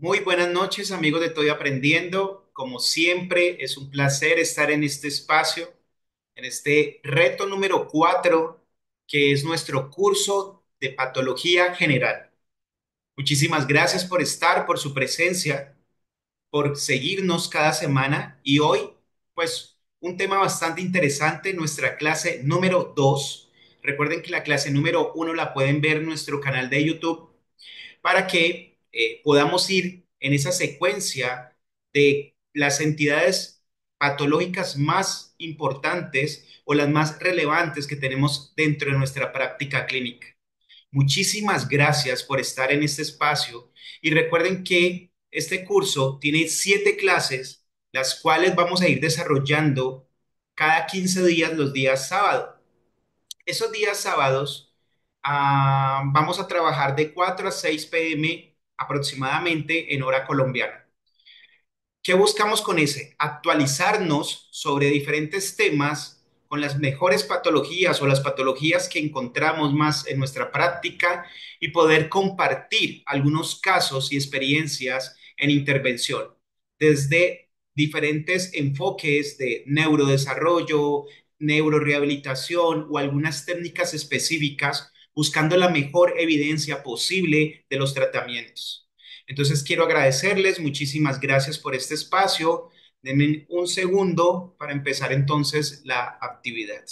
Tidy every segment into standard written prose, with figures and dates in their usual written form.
Muy buenas noches, amigos de Estoy Aprendiendo. Como siempre, es un placer estar en este espacio, en este reto número 4, que es nuestro curso de patología general. Muchísimas gracias por estar, por su presencia, por seguirnos cada semana y hoy, pues, un tema bastante interesante, nuestra clase número 2. Recuerden que la clase número 1 la pueden ver en nuestro canal de YouTube para que podamos ir en esa secuencia de las entidades patológicas más importantes o las más relevantes que tenemos dentro de nuestra práctica clínica. Muchísimas gracias por estar en este espacio y recuerden que este curso tiene 7 clases, las cuales vamos a ir desarrollando cada 15 días los días sábado. Esos días sábados vamos a trabajar de 4 a 6 p.m. aproximadamente en hora colombiana. ¿Qué buscamos con ese? Actualizarnos sobre diferentes temas con las mejores patologías o las patologías que encontramos más en nuestra práctica y poder compartir algunos casos y experiencias en intervención desde diferentes enfoques de neurodesarrollo, neurorehabilitación o algunas técnicas específicas buscando la mejor evidencia posible de los tratamientos. Entonces quiero agradecerles, muchísimas gracias por este espacio. Denme un segundo para empezar entonces la actividad.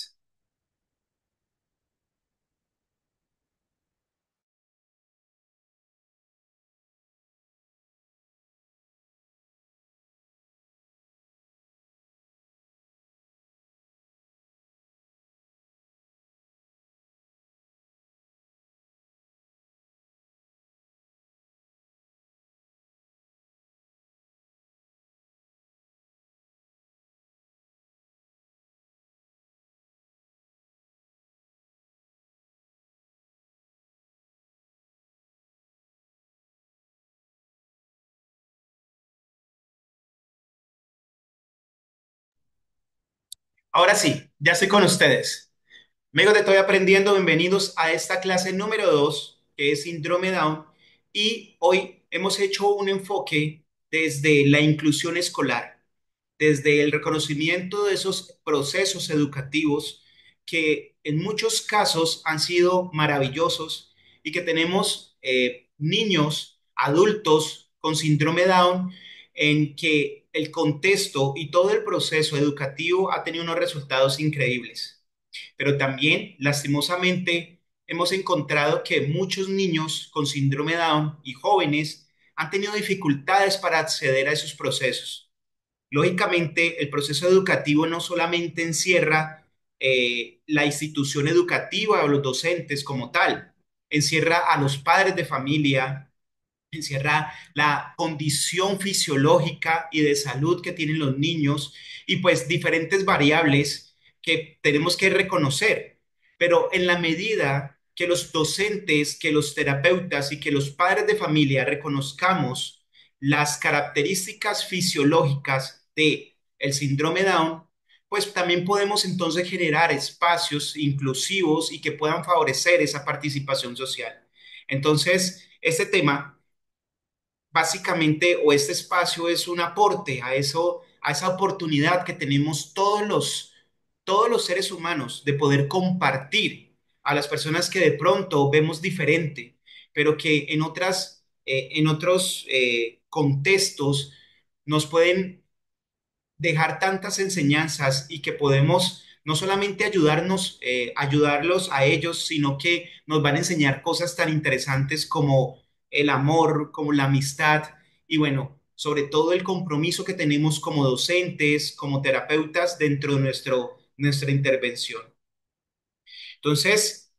Ahora sí, ya estoy con ustedes. Amigos de Estoy Aprendiendo, bienvenidos a esta clase número 2, que es Síndrome Down. Y hoy hemos hecho un enfoque desde la inclusión escolar, desde el reconocimiento de esos procesos educativos que en muchos casos han sido maravillosos y que tenemos niños, adultos con síndrome Down en que el contexto y todo el proceso educativo ha tenido unos resultados increíbles. Pero también, lastimosamente, hemos encontrado que muchos niños con síndrome Down y jóvenes han tenido dificultades para acceder a esos procesos. Lógicamente, el proceso educativo no solamente encierra la institución educativa o los docentes como tal, encierra a los padres de familia, encierra la condición fisiológica y de salud que tienen los niños y pues diferentes variables que tenemos que reconocer. Pero en la medida que los docentes, que los terapeutas y que los padres de familia reconozcamos las características fisiológicas de el síndrome Down, pues también podemos entonces generar espacios inclusivos y que puedan favorecer esa participación social. Entonces, este tema básicamente, o este espacio es un aporte a eso, a esa oportunidad que tenemos todos los seres humanos de poder compartir a las personas que de pronto vemos diferente, pero que en otros contextos nos pueden dejar tantas enseñanzas y que podemos no solamente ayudarlos a ellos, sino que nos van a enseñar cosas tan interesantes como el amor, como la amistad y bueno, sobre todo el compromiso que tenemos como docentes, como terapeutas dentro de nuestra intervención. Entonces,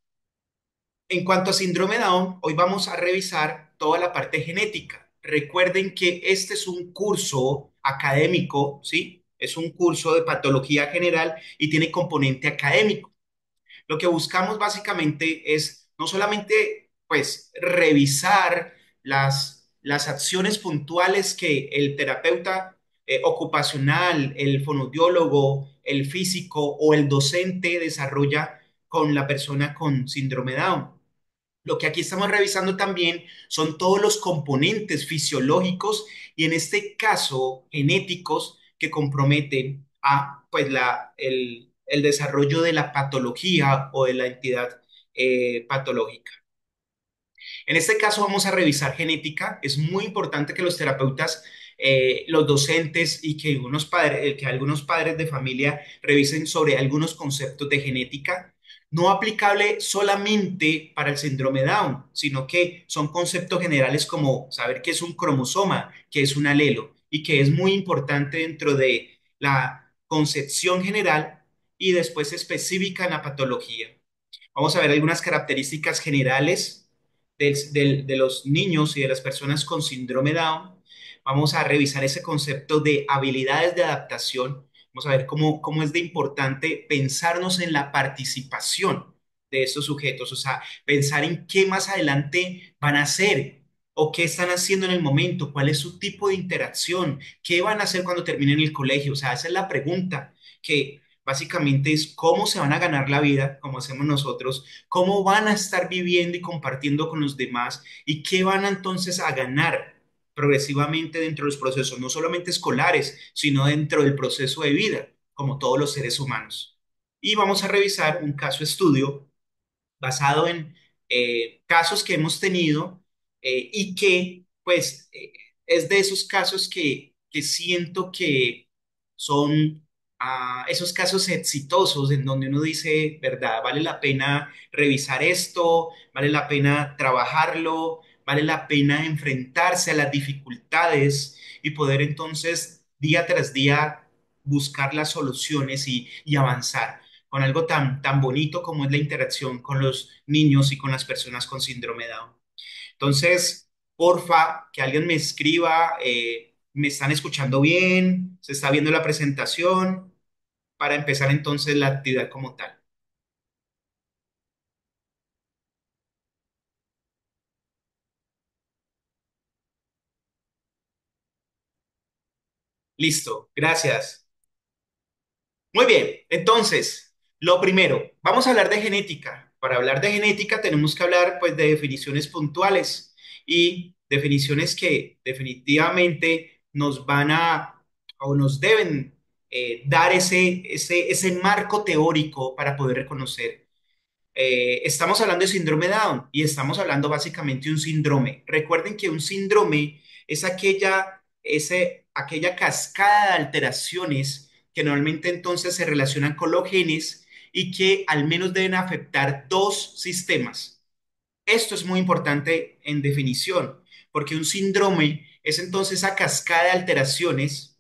en cuanto a síndrome Down, hoy vamos a revisar toda la parte genética. Recuerden que este es un curso académico, ¿sí? Es un curso de patología general y tiene componente académico. Lo que buscamos básicamente es no solamente, pues, revisar las acciones puntuales que el terapeuta ocupacional, el fonoaudiólogo, el físico o el docente desarrolla con la persona con síndrome Down. Lo que aquí estamos revisando también son todos los componentes fisiológicos y en este caso genéticos que comprometen a pues, el desarrollo de la patología o de la entidad patológica. En este caso vamos a revisar genética. Es muy importante que los terapeutas, los docentes y que algunos padres de familia revisen sobre algunos conceptos de genética, no aplicable solamente para el síndrome Down, sino que son conceptos generales como saber qué es un cromosoma, qué es un alelo y que es muy importante dentro de la concepción general y después específica en la patología. Vamos a ver algunas características generales de los niños y de las personas con síndrome Down. Vamos a revisar ese concepto de habilidades de adaptación. Vamos a ver cómo es de importante pensarnos en la participación de estos sujetos, o sea, pensar en qué más adelante van a hacer o qué están haciendo en el momento, cuál es su tipo de interacción, qué van a hacer cuando terminen el colegio. O sea, esa es la pregunta que básicamente es cómo se van a ganar la vida, como hacemos nosotros, cómo van a estar viviendo y compartiendo con los demás y qué van entonces a ganar progresivamente dentro de los procesos, no solamente escolares, sino dentro del proceso de vida, como todos los seres humanos. Y vamos a revisar un caso estudio basado en casos que hemos tenido y que pues es de esos casos que siento que son esos casos exitosos en donde uno dice, verdad, vale la pena revisar esto, vale la pena trabajarlo, vale la pena enfrentarse a las dificultades y poder entonces día tras día buscar las soluciones y avanzar con algo tan bonito como es la interacción con los niños y con las personas con síndrome Down. Entonces, porfa, que alguien me escriba, ¿me están escuchando bien? ¿Se está viendo la presentación? Para empezar entonces la actividad como tal. Listo, gracias. Muy bien, entonces, lo primero, vamos a hablar de genética. Para hablar de genética tenemos que hablar pues de definiciones puntuales y definiciones que definitivamente nos van a o nos deben dar ese marco teórico para poder reconocer estamos hablando de síndrome Down y estamos hablando básicamente de un síndrome. Recuerden que un síndrome es aquella cascada de alteraciones que normalmente entonces se relacionan con los genes y que al menos deben afectar dos sistemas. Esto es muy importante en definición, porque un síndrome es entonces esa cascada de alteraciones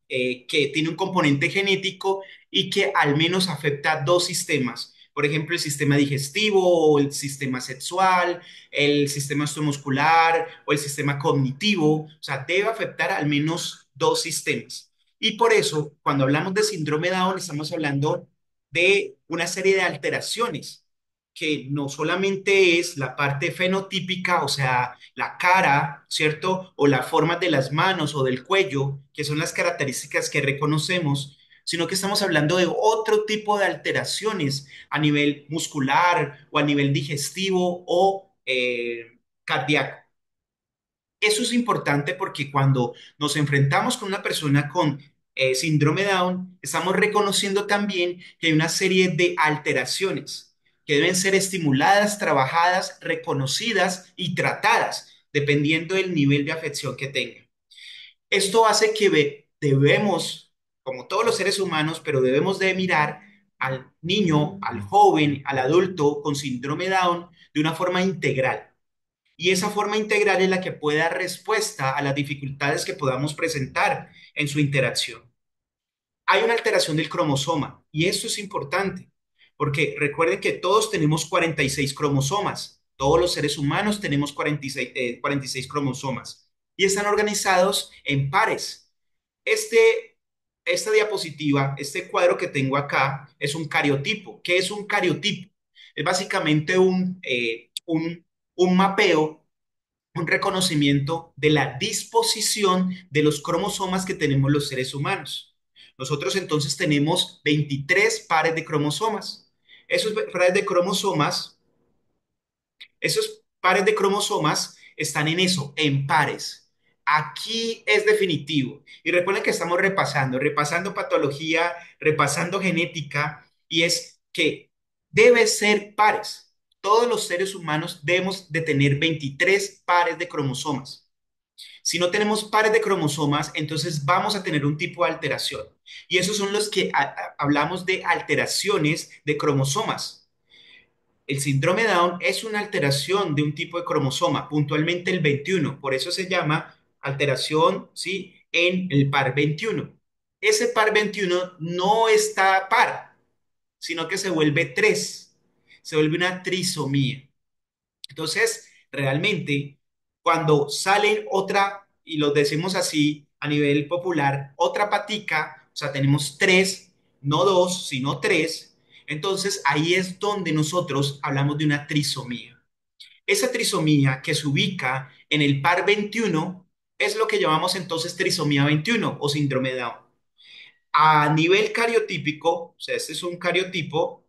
que tiene un componente genético y que al menos afecta dos sistemas. Por ejemplo, el sistema digestivo o el sistema sexual, el sistema osteomuscular o el sistema cognitivo. O sea, debe afectar al menos dos sistemas. Y por eso, cuando hablamos de síndrome Down, estamos hablando de una serie de alteraciones que no solamente es la parte fenotípica, o sea, la cara, ¿cierto? O las formas de las manos o del cuello, que son las características que reconocemos, sino que estamos hablando de otro tipo de alteraciones a nivel muscular o a nivel digestivo o cardíaco. Eso es importante porque cuando nos enfrentamos con una persona con síndrome Down, estamos reconociendo también que hay una serie de alteraciones que deben ser estimuladas, trabajadas, reconocidas y tratadas, dependiendo del nivel de afección que tenga. Esto hace que debemos, como todos los seres humanos, pero debemos de mirar al niño, al joven, al adulto con síndrome Down de una forma integral y esa forma integral es la que puede dar respuesta a las dificultades que podamos presentar en su interacción. Hay una alteración del cromosoma y esto es importante porque recuerden que todos tenemos 46 cromosomas. Todos los seres humanos tenemos 46 cromosomas y están organizados en pares. Este, esta diapositiva, este cuadro que tengo acá, es un cariotipo. ¿Qué es un cariotipo? Es básicamente un mapeo, un reconocimiento de la disposición de los cromosomas que tenemos los seres humanos. Nosotros entonces tenemos 23 pares de cromosomas. Esos pares de cromosomas Esos pares de cromosomas están en eso, en pares. Aquí es definitivo. Y recuerden que estamos repasando patología, repasando genética, y es que debe ser pares. Todos los seres humanos debemos de tener 23 pares de cromosomas. Si no tenemos pares de cromosomas, entonces vamos a tener un tipo de alteración. Y esos son los que hablamos de alteraciones de cromosomas. El síndrome Down es una alteración de un tipo de cromosoma, puntualmente el 21. Por eso se llama alteración, ¿sí?, en el par 21. Ese par 21 no está par, sino que se vuelve 3. Se vuelve una trisomía. Entonces, realmente, cuando sale otra, y lo decimos así a nivel popular, otra patica, o sea, tenemos tres, no dos, sino tres, entonces ahí es donde nosotros hablamos de una trisomía. Esa trisomía que se ubica en el par 21 es lo que llamamos entonces trisomía 21 o síndrome de Down. A nivel cariotípico, o sea, este es un cariotipo,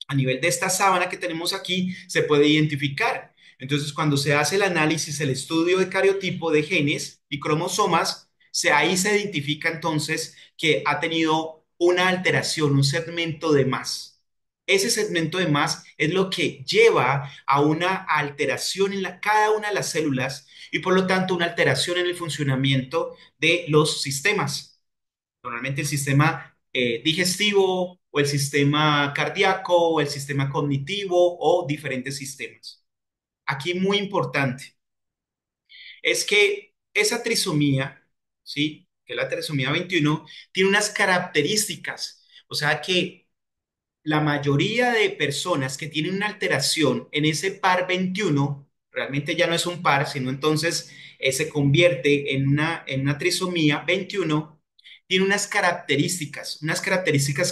a nivel de esta sábana que tenemos aquí, se puede identificar. Entonces, cuando se hace el análisis, el estudio de cariotipo de genes y cromosomas, ahí se identifica entonces que ha tenido una alteración, un segmento de más. Ese segmento de más es lo que lleva a una alteración en cada una de las células y por lo tanto una alteración en el funcionamiento de los sistemas. Normalmente el sistema digestivo o el sistema cardíaco o el sistema cognitivo o diferentes sistemas. Aquí muy importante es que esa trisomía, ¿sí?, que es la trisomía 21, tiene unas características. O sea que la mayoría de personas que tienen una alteración en ese par 21 realmente ya no es un par, sino entonces se convierte en una trisomía 21, tiene unas características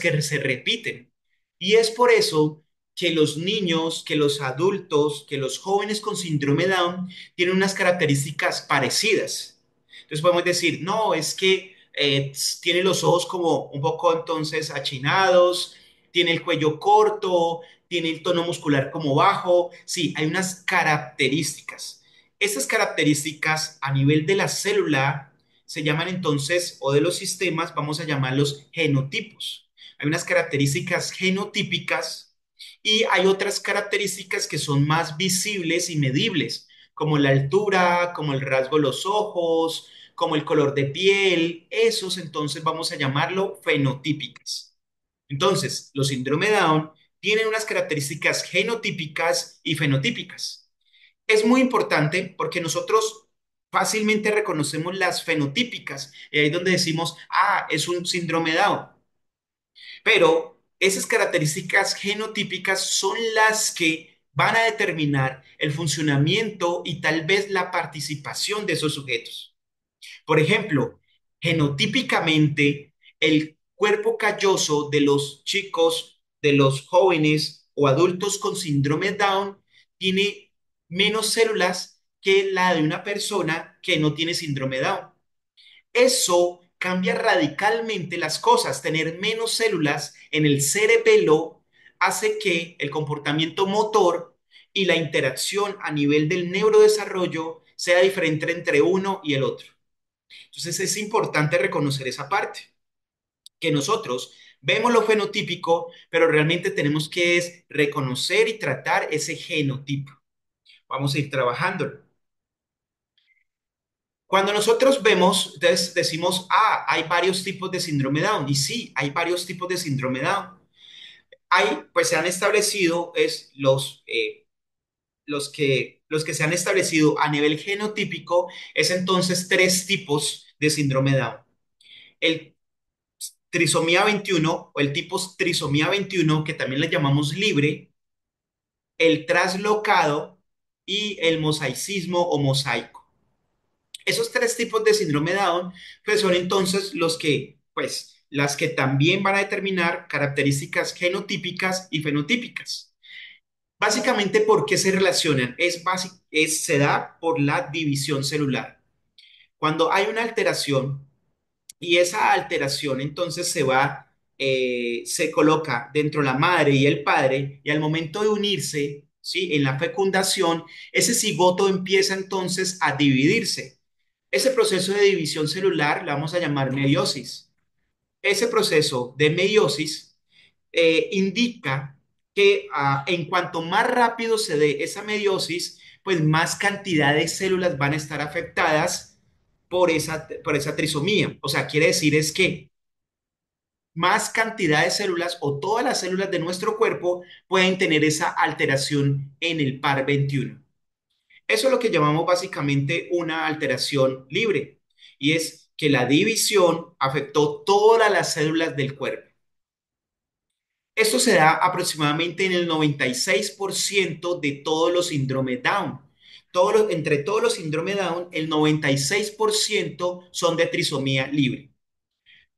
que se repiten. Y es por eso que los niños, que los adultos, que los jóvenes con síndrome Down tienen unas características parecidas. Entonces podemos decir, no, es que tiene los ojos como un poco entonces achinados, tiene el cuello corto, tiene el tono muscular como bajo. Sí, hay unas características. Estas características a nivel de la célula se llaman entonces, o de los sistemas, vamos a llamarlos genotipos. Hay unas características genotípicas y hay otras características que son más visibles y medibles, como la altura, como el rasgo de los ojos, como el color de piel. Esos entonces vamos a llamarlo fenotípicas. Entonces, los síndrome Down tienen unas características genotípicas y fenotípicas. Es muy importante porque nosotros fácilmente reconocemos las fenotípicas y ahí es donde decimos, ah, es un síndrome Down. Pero esas características genotípicas son las que van a determinar el funcionamiento y tal vez la participación de esos sujetos. Por ejemplo, genotípicamente, el cuerpo calloso de los chicos, de los jóvenes o adultos con síndrome Down tiene menos células que la de una persona que no tiene síndrome Down. Eso cambia radicalmente las cosas. Tener menos células en el cerebelo hace que el comportamiento motor y la interacción a nivel del neurodesarrollo sea diferente entre uno y el otro. Entonces es importante reconocer esa parte, que nosotros vemos lo fenotípico, pero realmente tenemos que es reconocer y tratar ese genotipo. Vamos a ir trabajándolo. Cuando nosotros vemos, entonces decimos, ah, hay varios tipos de síndrome Down. Y sí, hay varios tipos de síndrome Down. Hay, pues se han establecido, los que se han establecido a nivel genotípico, es entonces tres tipos de síndrome Down. El trisomía 21 o el tipo trisomía 21, que también le llamamos libre, el traslocado y el mosaicismo o mosaico. Esos tres tipos de síndrome Down, pues son entonces las que también van a determinar características genotípicas y fenotípicas. Básicamente, ¿por qué se relacionan? Se da por la división celular. Cuando hay una alteración y esa alteración entonces se coloca dentro de la madre y el padre y al momento de unirse, ¿sí? En la fecundación, ese cigoto empieza entonces a dividirse. Ese proceso de división celular la vamos a llamar meiosis. Ese proceso de meiosis indica que en cuanto más rápido se dé esa meiosis, pues más cantidad de células van a estar afectadas por esa trisomía. O sea, quiere decir es que más cantidad de células o todas las células de nuestro cuerpo pueden tener esa alteración en el par 21. Eso es lo que llamamos básicamente una alteración libre y es que la división afectó todas las células del cuerpo. Esto se da aproximadamente en el 96% de todos los síndromes Down. Entre todos los síndromes Down, el 96% son de trisomía libre.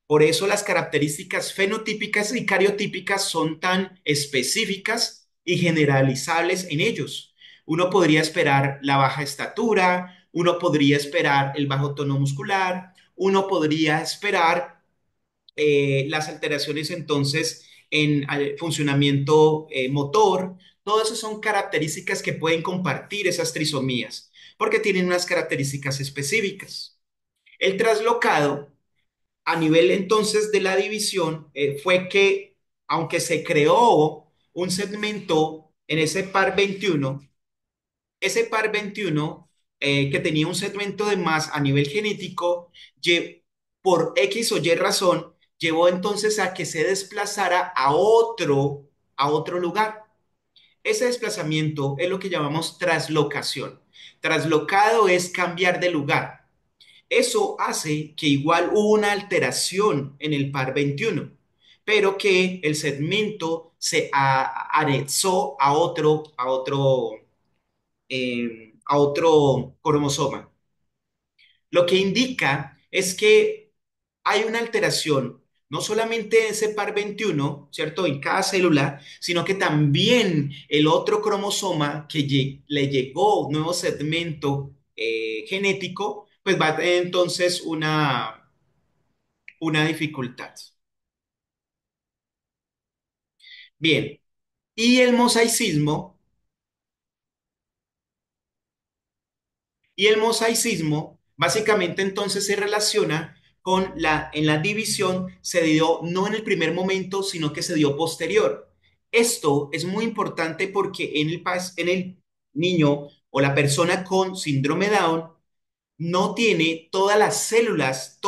Por eso las características fenotípicas y cariotípicas son tan específicas y generalizables en ellos. Uno podría esperar la baja estatura, uno podría esperar el bajo tono muscular, uno podría esperar las alteraciones entonces en funcionamiento motor. Todas esas son características que pueden compartir esas trisomías porque tienen unas características específicas. El traslocado a nivel entonces de la división fue que aunque se creó un segmento en ese par 21, ese par 21 que tenía un segmento de más a nivel genético, por X o Y razón, llevó entonces a que se desplazara a otro lugar. Ese desplazamiento es lo que llamamos traslocación. Traslocado es cambiar de lugar. Eso hace que igual hubo una alteración en el par 21, pero que el segmento se anexó a otro cromosoma. Lo que indica es que hay una alteración, no solamente en ese par 21, ¿cierto? En cada célula, sino que también el otro cromosoma que le llegó un nuevo segmento genético, pues va a tener entonces una dificultad. Bien, y el mosaicismo Y el mosaicismo básicamente entonces se relaciona con en la división se dio no en el primer momento, sino que se dio posterior. Esto es muy importante porque en el niño o la persona con síndrome Down no tiene todas las células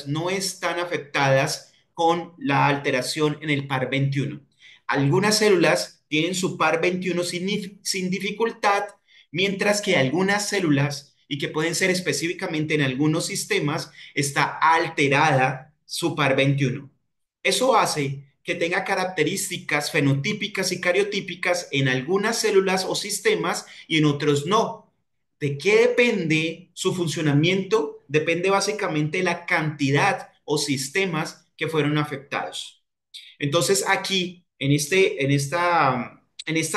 no están afectadas con la alteración en el par 21. Algunas células tienen su par 21 sin dificultad, mientras que algunas células, y que pueden ser específicamente en algunos sistemas, está alterada su par 21. Eso hace que tenga características fenotípicas y cariotípicas en algunas células o sistemas y en otros no. ¿De qué depende su funcionamiento? Depende básicamente de la cantidad o sistemas que fueron afectados. Entonces aquí, en esta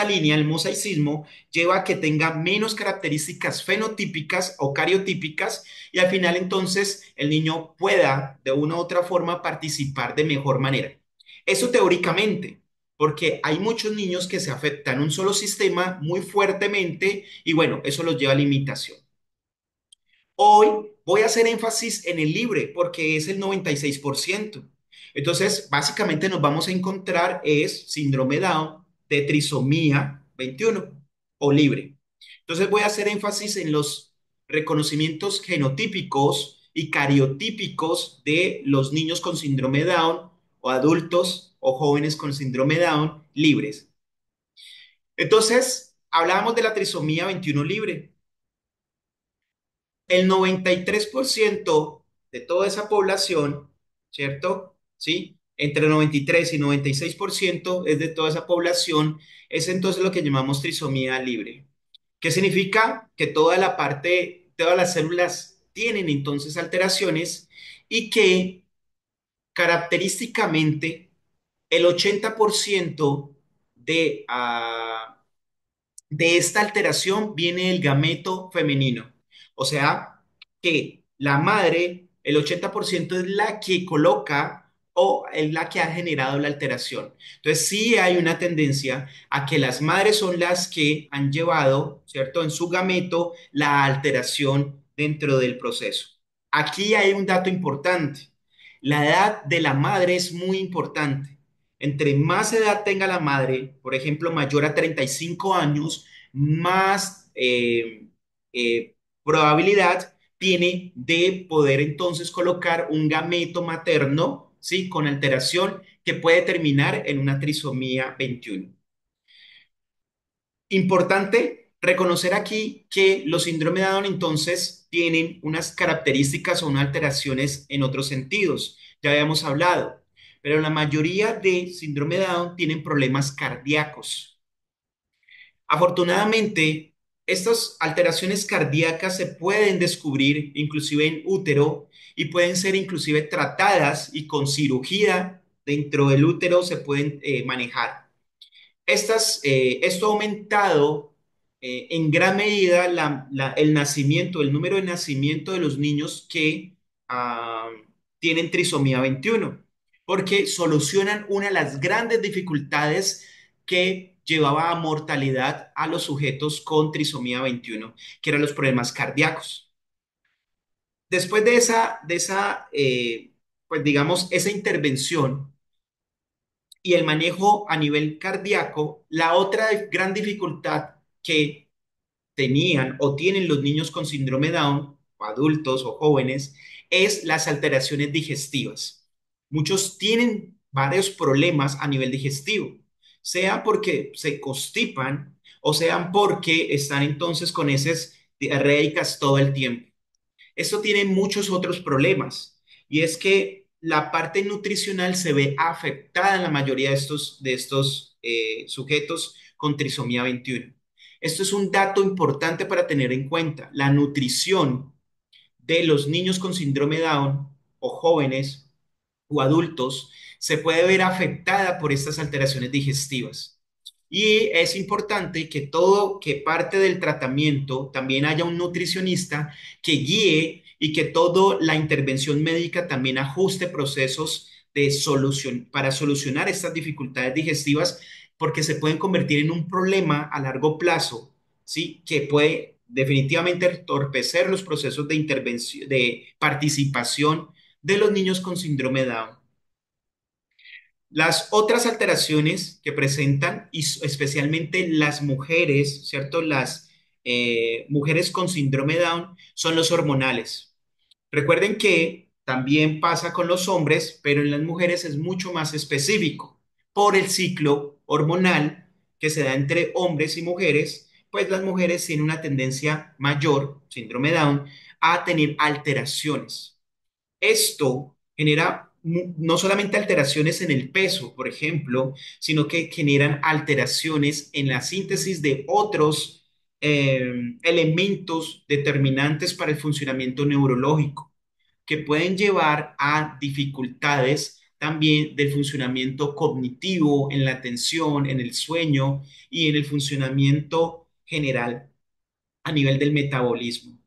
línea, el mosaicismo lleva a que tenga menos características fenotípicas o cariotípicas y al final entonces el niño pueda de una u otra forma participar de mejor manera. Eso teóricamente, porque hay muchos niños que se afectan un solo sistema muy fuertemente y bueno, eso los lleva a limitación. Hoy voy a hacer énfasis en el libre porque es el 96%. Entonces, básicamente nos vamos a encontrar es síndrome Down de trisomía 21 o libre. Entonces, voy a hacer énfasis en los reconocimientos genotípicos y cariotípicos de los niños con síndrome Down o adultos o jóvenes con síndrome Down libres. Entonces, hablábamos de la trisomía 21 libre. El 93% de toda esa población, ¿cierto? ¿Sí? Entre 93 y 96% es de toda esa población, es entonces lo que llamamos trisomía libre. ¿Qué significa? Que todas las células tienen entonces alteraciones y que característicamente el 80% de esta alteración viene el gameto femenino. O sea, que la madre, el 80% es la que coloca o es la que ha generado la alteración. Entonces, sí hay una tendencia a que las madres son las que han llevado, ¿cierto?, en su gameto la alteración dentro del proceso. Aquí hay un dato importante. La edad de la madre es muy importante. Entre más edad tenga la madre, por ejemplo, mayor a 35 años, más probabilidad tiene de poder entonces colocar un gameto materno, ¿sí? Con alteración que puede terminar en una trisomía 21. Importante reconocer aquí que los síndrome de Down entonces tienen unas características o unas alteraciones en otros sentidos. Ya habíamos hablado, pero la mayoría de síndrome de Down tienen problemas cardíacos. Afortunadamente, estas alteraciones cardíacas se pueden descubrir inclusive en útero y pueden ser inclusive tratadas y con cirugía dentro del útero se pueden manejar. Esto ha aumentado en gran medida el nacimiento, el número de nacimiento de los niños que ah, tienen trisomía 21, porque solucionan una de las grandes dificultades que llevaba a mortalidad a los sujetos con trisomía 21, que eran los problemas cardíacos. Después de esa pues digamos, esa intervención, y el manejo a nivel cardíaco, la otra gran dificultad que tenían o tienen los niños con síndrome Down, o adultos o jóvenes, es las alteraciones digestivas. Muchos tienen varios problemas a nivel digestivo, sea porque se constipan o sean porque están entonces con heces diarreicas todo el tiempo. Esto tiene muchos otros problemas y es que la parte nutricional se ve afectada en la mayoría de estos sujetos con trisomía 21. Esto es un dato importante para tener en cuenta. La nutrición de los niños con síndrome Down o jóvenes o adultos se puede ver afectada por estas alteraciones digestivas. Y es importante que parte del tratamiento también haya un nutricionista que guíe y que toda la intervención médica también ajuste procesos de solución para solucionar estas dificultades digestivas porque se pueden convertir en un problema a largo plazo, ¿sí? Que puede definitivamente entorpecer los procesos de intervención, de participación de los niños con síndrome de Down. Las otras alteraciones que presentan, y especialmente las mujeres, ¿cierto? Las mujeres con síndrome Down son los hormonales. Recuerden que también pasa con los hombres, pero en las mujeres es mucho más específico. Por el ciclo hormonal que se da entre hombres y mujeres, pues las mujeres tienen una tendencia mayor, síndrome Down, a tener alteraciones. Esto genera no solamente alteraciones en el peso, por ejemplo, sino que generan alteraciones en la síntesis de otros elementos determinantes para el funcionamiento neurológico, que pueden llevar a dificultades también del funcionamiento cognitivo, en la atención, en el sueño y en el funcionamiento general a nivel del metabolismo.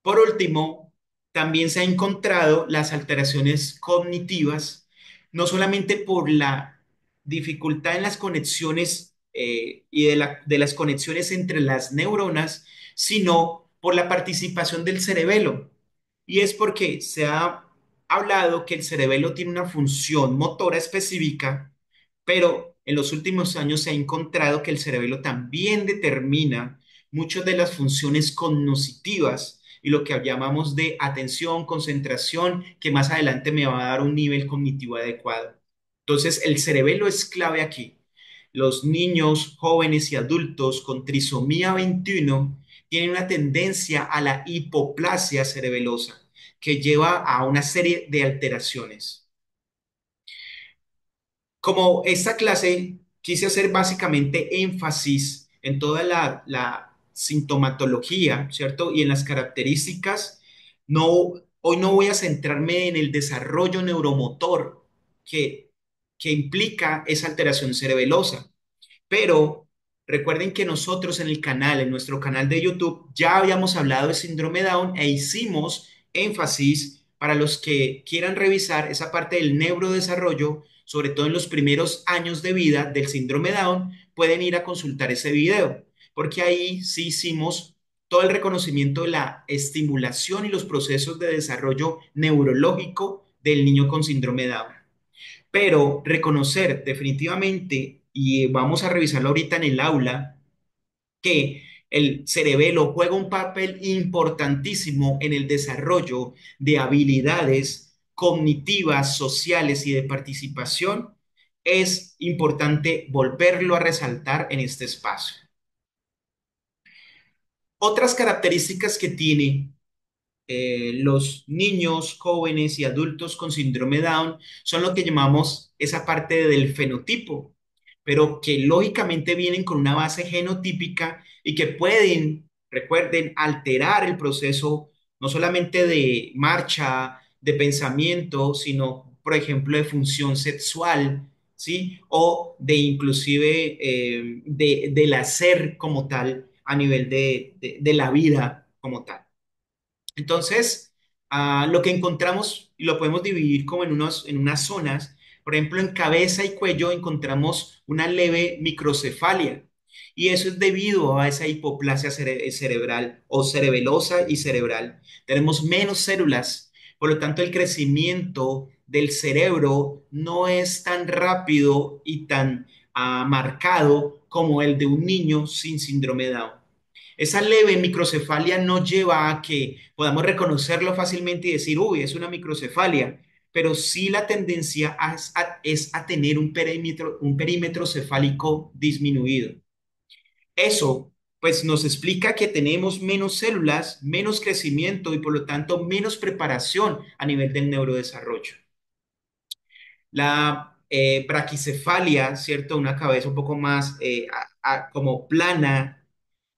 Por último, también se han encontrado las alteraciones cognitivas, no solamente por la dificultad en las conexiones y de las conexiones entre las neuronas, sino por la participación del cerebelo. Y es porque se ha hablado que el cerebelo tiene una función motora específica, pero en los últimos años se ha encontrado que el cerebelo también determina muchas de las funciones cognitivas y lo que llamamos de atención, concentración, que más adelante me va a dar un nivel cognitivo adecuado. Entonces, el cerebelo es clave aquí. Los niños, jóvenes y adultos con trisomía 21 tienen una tendencia a la hipoplasia cerebelosa, que lleva a una serie de alteraciones. Como esta clase, quise hacer básicamente énfasis en toda la sintomatología, ¿cierto? Y en las características. No, hoy no voy a centrarme en el desarrollo neuromotor que, que implica esa alteración cerebelosa, pero recuerden que nosotros en el canal, en nuestro canal de YouTube, ya habíamos hablado de síndrome Down e hicimos énfasis para los que quieran revisar esa parte del neurodesarrollo, sobre todo en los primeros años de vida del síndrome Down, pueden ir a consultar ese video, porque ahí sí hicimos todo el reconocimiento de la estimulación y los procesos de desarrollo neurológico del niño con síndrome Down. Pero reconocer definitivamente, y vamos a revisarlo ahorita en el aula, que el cerebelo juega un papel importantísimo en el desarrollo de habilidades cognitivas, sociales y de participación, es importante volverlo a resaltar en este espacio. Otras características que tiene los niños, jóvenes y adultos con síndrome Down son lo que llamamos esa parte del fenotipo, pero que lógicamente vienen con una base genotípica y que pueden, recuerden, alterar el proceso no solamente de marcha, de pensamiento, sino, por ejemplo, de función sexual, ¿sí? O de inclusive del hacer como tal a nivel de la vida como tal. Entonces, lo que encontramos lo podemos dividir como en unas zonas. Por ejemplo, en cabeza y cuello encontramos una leve microcefalia. Y eso es debido a esa hipoplasia cerebral o cerebelosa y cerebral. Tenemos menos células, por lo tanto el crecimiento del cerebro no es tan rápido y tan marcado como el de un niño sin síndrome Down. Esa leve microcefalia no lleva a que podamos reconocerlo fácilmente y decir, uy, es una microcefalia, pero sí la tendencia es a tener un perímetro cefálico disminuido. Eso, pues, nos explica que tenemos menos células, menos crecimiento y por lo tanto menos preparación a nivel del neurodesarrollo. La braquicefalia, ¿cierto? Una cabeza un poco más como plana,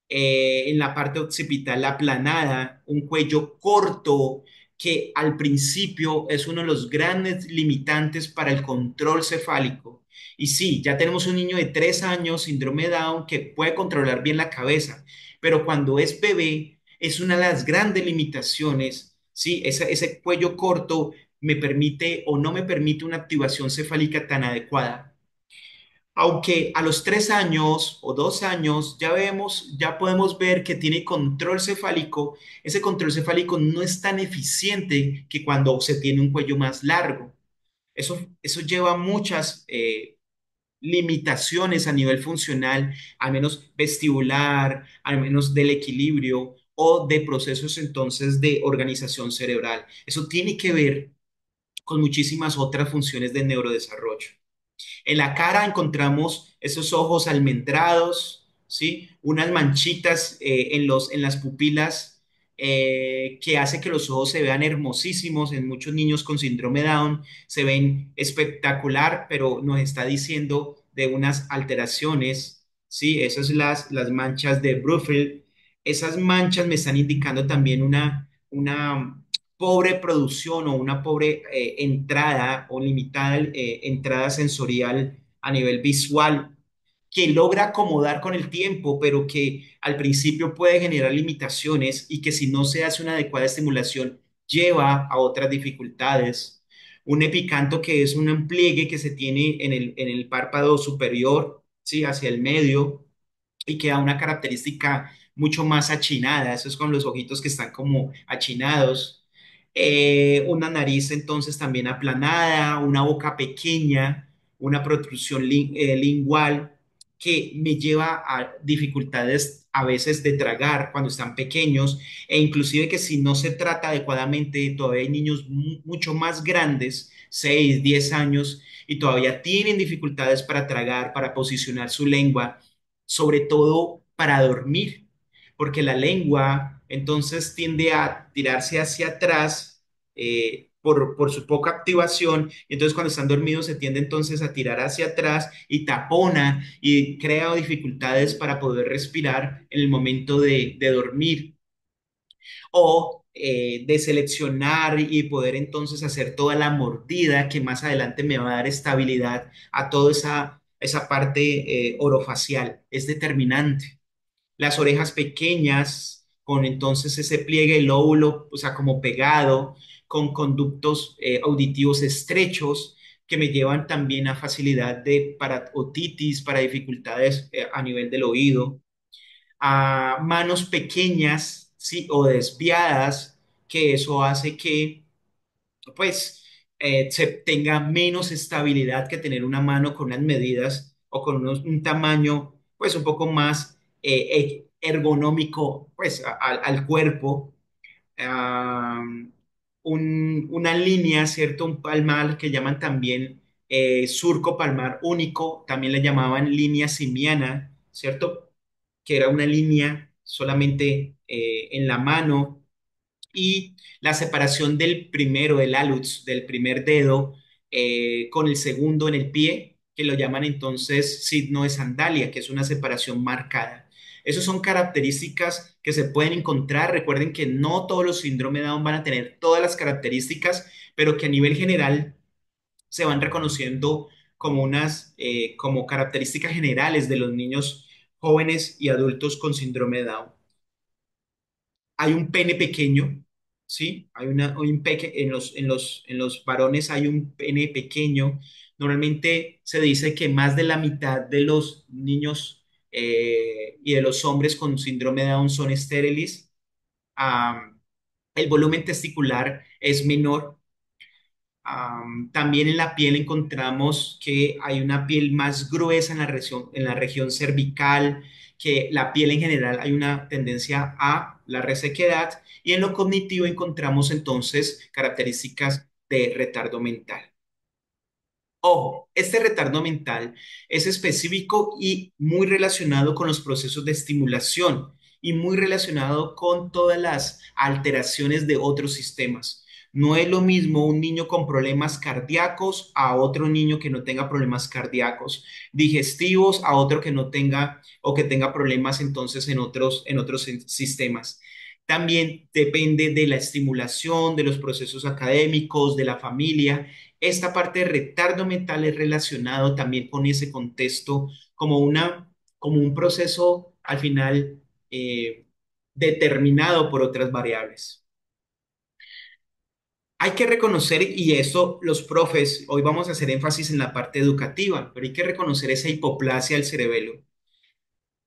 en la parte occipital aplanada, un cuello corto, que al principio es uno de los grandes limitantes para el control cefálico. Y sí, ya tenemos un niño de 3 años, síndrome Down, que puede controlar bien la cabeza, pero cuando es bebé, es una de las grandes limitaciones, ¿sí? Ese cuello corto me permite o no me permite una activación cefálica tan adecuada. Aunque a los 3 años o 2 años ya vemos, ya podemos ver que tiene control cefálico, ese control cefálico no es tan eficiente que cuando se tiene un cuello más largo. Eso lleva muchas limitaciones a nivel funcional, al menos vestibular, al menos del equilibrio o de procesos entonces de organización cerebral. Eso tiene que ver con muchísimas otras funciones de neurodesarrollo. En la cara encontramos esos ojos almendrados, ¿sí? Unas manchitas en las pupilas que hace que los ojos se vean hermosísimos. En muchos niños con síndrome Down se ven espectacular, pero nos está diciendo de unas alteraciones, ¿sí? Esas son las manchas de Bruffel. Esas manchas me están indicando también una pobre producción o una pobre entrada o limitada entrada sensorial a nivel visual que logra acomodar con el tiempo, pero que al principio puede generar limitaciones y que si no se hace una adecuada estimulación lleva a otras dificultades. Un epicanto que es un pliegue que se tiene en el párpado superior, ¿sí? Hacia el medio y que da una característica mucho más achinada, eso es con los ojitos que están como achinados. Una nariz entonces también aplanada, una boca pequeña, una protrusión lingual que me lleva a dificultades a veces de tragar cuando están pequeños e inclusive que si no se trata adecuadamente, todavía hay niños mucho más grandes, 6 10 años, y todavía tienen dificultades para tragar, para posicionar su lengua, sobre todo para dormir, porque la lengua entonces tiende a tirarse hacia atrás por su poca activación, y entonces cuando están dormidos se tiende entonces a tirar hacia atrás y tapona y crea dificultades para poder respirar en el momento de dormir o de seleccionar y poder entonces hacer toda la mordida que más adelante me va a dar estabilidad a toda esa parte orofacial. Es determinante. Las orejas pequeñas, con entonces ese pliegue, el lóbulo, o sea, como pegado, con conductos auditivos estrechos que me llevan también a facilidad para otitis, para dificultades a nivel del oído, a manos pequeñas, ¿sí? O desviadas, que eso hace que pues se tenga menos estabilidad que tener una mano con unas medidas o con un tamaño pues un poco más ergonómico pues al cuerpo. Ah, una línea, ¿cierto? Un palmar que llaman también surco palmar único, también le llamaban línea simiana, ¿cierto? Que era una línea solamente en la mano y la separación del primero, del hallux, del primer dedo, con el segundo en el pie, que lo llaman entonces signo de sandalia, que es una separación marcada. Esas son características que se pueden encontrar. Recuerden que no todos los síndromes de Down van a tener todas las características, pero que a nivel general se van reconociendo como como características generales de los niños jóvenes y adultos con síndrome de Down. Hay un pene pequeño, ¿sí? En los varones hay un pene pequeño. Normalmente se dice que más de la mitad de los niños y de los hombres con síndrome de Down son estériles. El volumen testicular es menor. También en la piel encontramos que hay una piel más gruesa en la región cervical, que la piel en general hay una tendencia a la resequedad y en lo cognitivo encontramos entonces características de retardo mental. Ojo, este retardo mental es específico y muy relacionado con los procesos de estimulación y muy relacionado con todas las alteraciones de otros sistemas. No es lo mismo un niño con problemas cardíacos a otro niño que no tenga problemas cardíacos, digestivos a otro que no tenga o que tenga problemas entonces en otros sistemas. También depende de la estimulación, de los procesos académicos, de la familia. Esta parte de retardo mental es relacionado también con ese contexto como un proceso al final determinado por otras variables. Hay que reconocer, y esto los profes, hoy vamos a hacer énfasis en la parte educativa, pero hay que reconocer esa hipoplasia del cerebelo.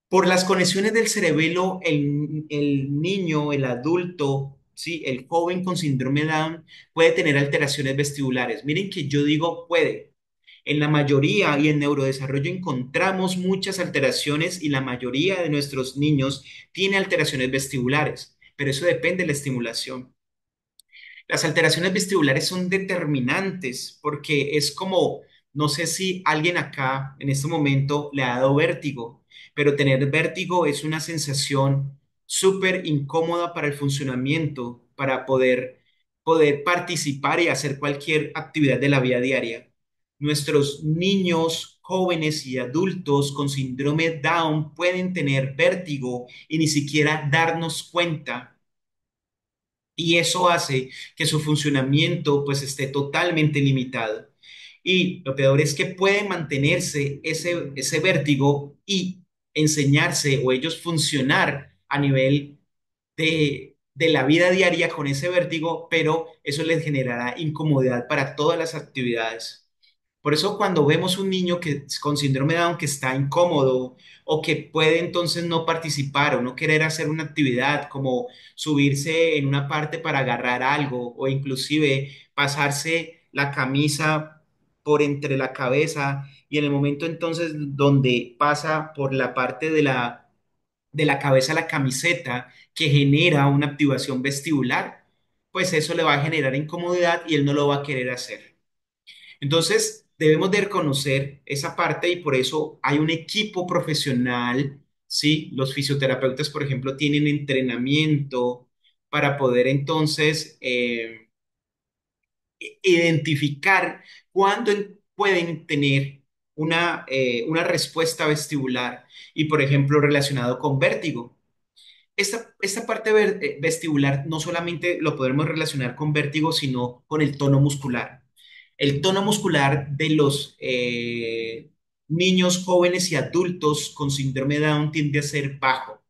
Por las conexiones del cerebelo, el niño, el adulto, ¿sí? El joven con síndrome de Down puede tener alteraciones vestibulares. Miren que yo digo puede. En la mayoría y en neurodesarrollo encontramos muchas alteraciones y la mayoría de nuestros niños tiene alteraciones vestibulares, pero eso depende de la estimulación. Las alteraciones vestibulares son determinantes porque es como, no sé si alguien acá en este momento le ha dado vértigo, pero tener vértigo es una sensación súper incómoda para el funcionamiento, para poder participar y hacer cualquier actividad de la vida diaria. Nuestros niños, jóvenes y adultos con síndrome Down pueden tener vértigo y ni siquiera darnos cuenta y eso hace que su funcionamiento pues esté totalmente limitado. Y lo peor es que puede mantenerse ese vértigo y enseñarse o ellos funcionar a nivel de la vida diaria con ese vértigo, pero eso les generará incomodidad para todas las actividades. Por eso cuando vemos un niño que con síndrome de Down que está incómodo o que puede entonces no participar o no querer hacer una actividad como subirse en una parte para agarrar algo o inclusive pasarse la camisa por entre la cabeza y en el momento entonces donde pasa por la parte de la cabeza la camiseta que genera una activación vestibular, pues eso le va a generar incomodidad y él no lo va a querer hacer. Entonces, debemos de reconocer esa parte y por eso hay un equipo profesional, ¿sí? Los fisioterapeutas, por ejemplo, tienen entrenamiento para poder entonces identificar cuándo pueden tener una respuesta vestibular y, por ejemplo, relacionado con vértigo. Esta parte vestibular no solamente lo podemos relacionar con vértigo, sino con el tono muscular. El tono muscular de los niños, jóvenes y adultos con síndrome de Down tiende a ser bajo.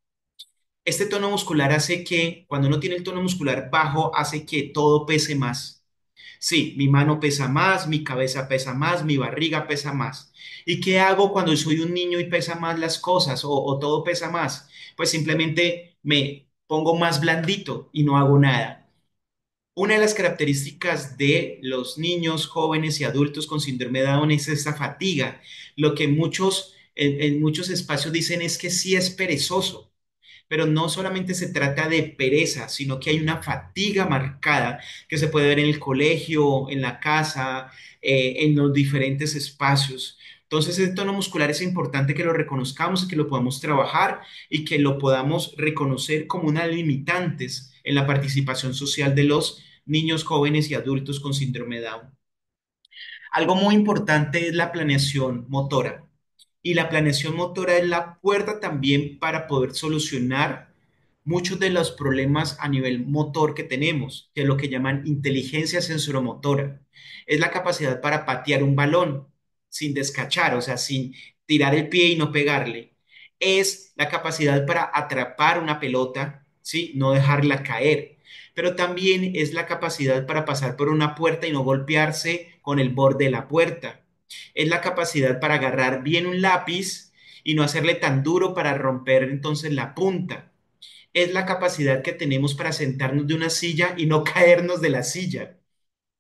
Este tono muscular hace que, cuando uno tiene el tono muscular bajo, hace que todo pese más. Sí, mi mano pesa más, mi cabeza pesa más, mi barriga pesa más. ¿Y qué hago cuando soy un niño y pesa más las cosas o todo pesa más? Pues simplemente me pongo más blandito y no hago nada. Una de las características de los niños, jóvenes y adultos con síndrome de Down es esta fatiga. Lo que muchos en muchos espacios dicen es que sí es perezoso, pero no solamente se trata de pereza, sino que hay una fatiga marcada que se puede ver en el colegio, en la casa, en los diferentes espacios. Entonces, el tono muscular es importante que lo reconozcamos y que lo podamos trabajar y que lo podamos reconocer como unas limitantes en la participación social de los niños, jóvenes y adultos con síndrome de Down. Algo muy importante es la planeación motora. Y la planeación motora es la puerta también para poder solucionar muchos de los problemas a nivel motor que tenemos, que es lo que llaman inteligencia sensoromotora. Es la capacidad para patear un balón sin descachar, o sea, sin tirar el pie y no pegarle. Es la capacidad para atrapar una pelota, ¿sí? No dejarla caer, pero también es la capacidad para pasar por una puerta y no golpearse con el borde de la puerta. Es la capacidad para agarrar bien un lápiz y no hacerle tan duro para romper entonces la punta. Es la capacidad que tenemos para sentarnos de una silla y no caernos de la silla.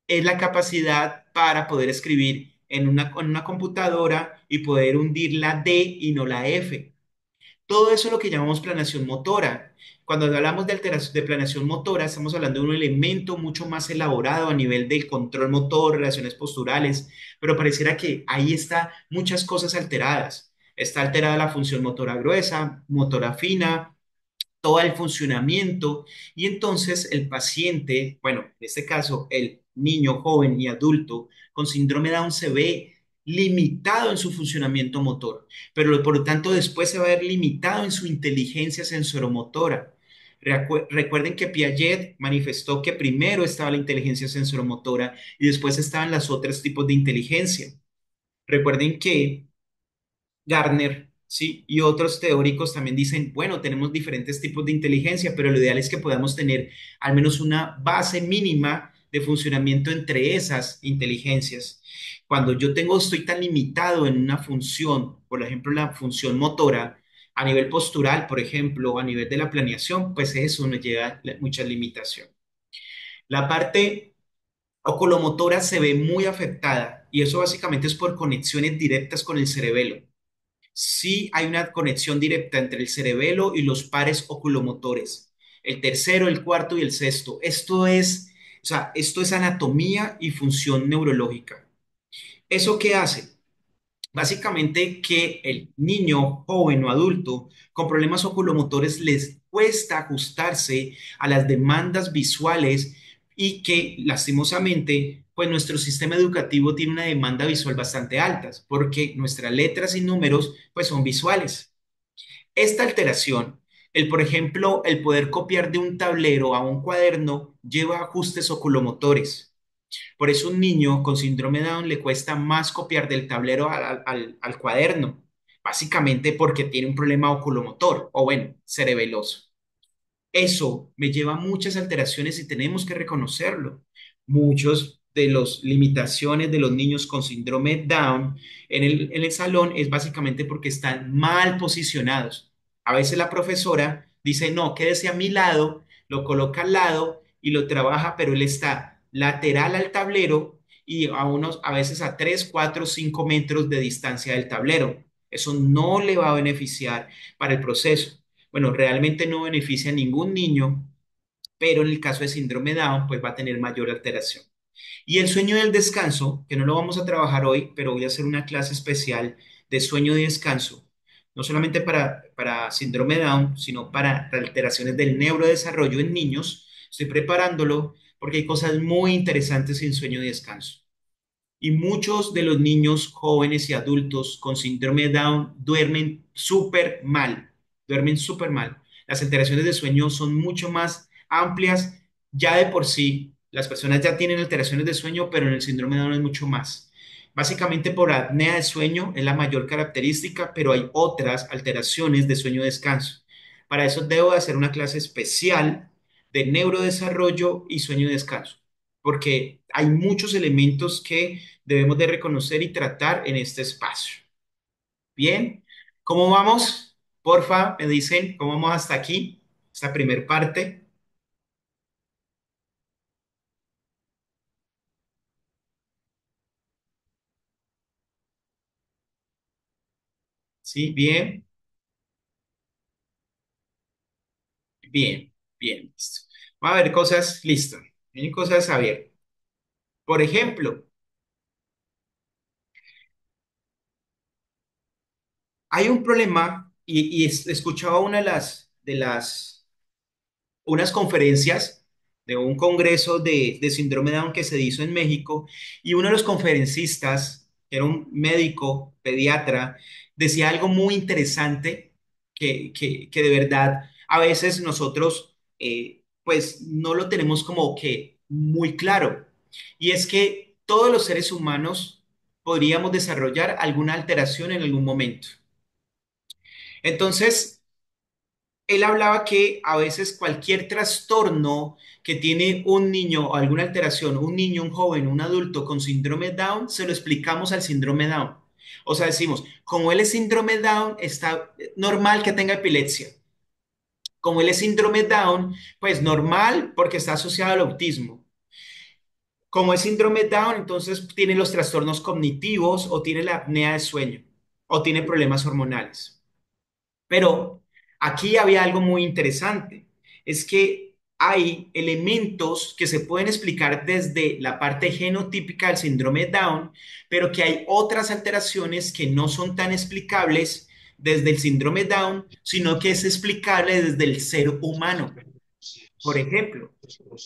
Es la capacidad para poder escribir en una computadora y poder hundir la D y no la F. Todo eso es lo que llamamos planeación motora. Cuando hablamos de alteración de planeación motora, estamos hablando de un elemento mucho más elaborado a nivel del control motor, relaciones posturales, pero pareciera que ahí está muchas cosas alteradas. Está alterada la función motora gruesa, motora fina, todo el funcionamiento y entonces el paciente, bueno, en este caso el niño, joven y adulto con síndrome de Down se ve limitado en su funcionamiento motor, pero por lo tanto después se va a ver limitado en su inteligencia sensoromotora. Recuerden que Piaget manifestó que primero estaba la inteligencia sensoromotora y después estaban los otros tipos de inteligencia. Recuerden que Gardner, ¿sí? Y otros teóricos también dicen, bueno, tenemos diferentes tipos de inteligencia, pero lo ideal es que podamos tener al menos una base mínima de funcionamiento entre esas inteligencias. Cuando yo estoy tan limitado en una función, por ejemplo, la función motora, a nivel postural, por ejemplo, a nivel de la planeación, pues eso nos lleva a mucha limitación. La parte oculomotora se ve muy afectada y eso básicamente es por conexiones directas con el cerebelo. Sí hay una conexión directa entre el cerebelo y los pares oculomotores. El tercero, el cuarto y el sexto. O sea, esto es anatomía y función neurológica. ¿Eso qué hace? Básicamente que el niño, joven o adulto con problemas oculomotores les cuesta ajustarse a las demandas visuales y que lastimosamente, pues nuestro sistema educativo tiene una demanda visual bastante alta porque nuestras letras y números pues son visuales. Esta alteración, por ejemplo, el poder copiar de un tablero a un cuaderno lleva ajustes oculomotores. Por eso un niño con síndrome de Down le cuesta más copiar del tablero al cuaderno, básicamente porque tiene un problema oculomotor o bueno, cerebeloso. Eso me lleva a muchas alteraciones y tenemos que reconocerlo. Muchos de las limitaciones de los niños con síndrome Down en el salón es básicamente porque están mal posicionados. A veces la profesora dice, no, quédese a mi lado, lo coloca al lado y lo trabaja, pero él está lateral al tablero y a veces a 3, 4, 5 metros de distancia del tablero. Eso no le va a beneficiar para el proceso. Bueno, realmente no beneficia a ningún niño, pero en el caso de síndrome Down, pues va a tener mayor alteración. Y el sueño y el descanso, que no lo vamos a trabajar hoy, pero voy a hacer una clase especial de sueño y descanso, no solamente para síndrome Down, sino para alteraciones del neurodesarrollo en niños. Estoy preparándolo porque hay cosas muy interesantes en sueño y descanso. Y muchos de los niños, jóvenes y adultos con síndrome de Down duermen súper mal. Las alteraciones de sueño son mucho más amplias ya de por sí. Las personas ya tienen alteraciones de sueño, pero en el síndrome de Down es mucho más. Básicamente por apnea de sueño es la mayor característica, pero hay otras alteraciones de sueño-descanso. Para eso debo de hacer una clase especial de neurodesarrollo y sueño y descanso, porque hay muchos elementos que debemos de reconocer y tratar en este espacio. Bien, ¿cómo vamos? Porfa, me dicen cómo vamos hasta aquí, esta primer parte. Sí, bien, bien, bien, listo. Vamos a ver cosas, listo. Hay cosas a ver. Por ejemplo, hay un problema escuchaba una unas conferencias de un congreso de síndrome de Down que se hizo en México y uno de los conferencistas, que era un médico pediatra, decía algo muy interesante que de verdad a veces nosotros pues no lo tenemos como que muy claro. Y es que todos los seres humanos podríamos desarrollar alguna alteración en algún momento. Entonces, él hablaba que a veces cualquier trastorno que tiene un niño o alguna alteración, un niño, un joven, un adulto con síndrome Down, se lo explicamos al síndrome Down. O sea, decimos, como él es síndrome Down, está normal que tenga epilepsia. Como él es síndrome Down, pues normal porque está asociado al autismo. Como es síndrome Down, entonces tiene los trastornos cognitivos o tiene la apnea de sueño o tiene problemas hormonales. Pero aquí había algo muy interesante, es que hay elementos que se pueden explicar desde la parte genotípica del síndrome Down, pero que hay otras alteraciones que no son tan explicables desde el síndrome Down, sino que es explicable desde el ser humano. Por ejemplo,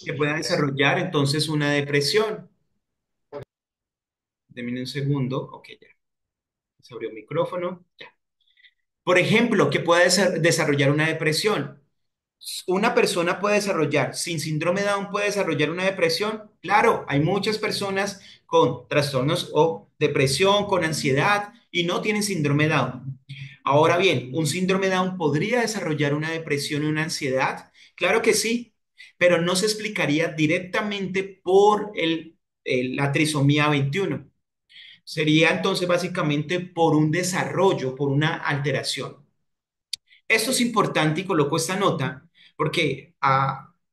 que pueda desarrollar entonces una depresión. Deme un segundo. Ok, ya. Se abrió el micrófono. Ya. Por ejemplo, que pueda desarrollar una depresión. ¿Una persona puede desarrollar, sin síndrome de Down, puede desarrollar una depresión? Claro, hay muchas personas con trastornos o depresión, con ansiedad y no tienen síndrome de Down. Ahora bien, ¿un síndrome de Down podría desarrollar una depresión y una ansiedad? Claro que sí, pero no se explicaría directamente por la trisomía 21. Sería entonces básicamente por un desarrollo, por una alteración. Esto es importante y coloco esta nota porque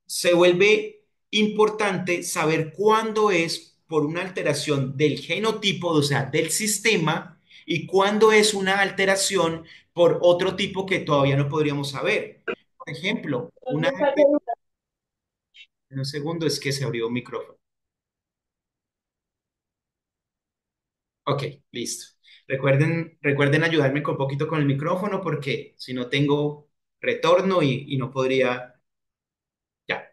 se vuelve importante saber cuándo es por una alteración del genotipo, o sea, del sistema, y cuándo es una alteración por otro tipo que todavía no podríamos saber. Por ejemplo, en un segundo es que se abrió un micrófono. Ok, listo. Recuerden ayudarme con un poquito con el micrófono porque si no tengo retorno y no podría. Ya.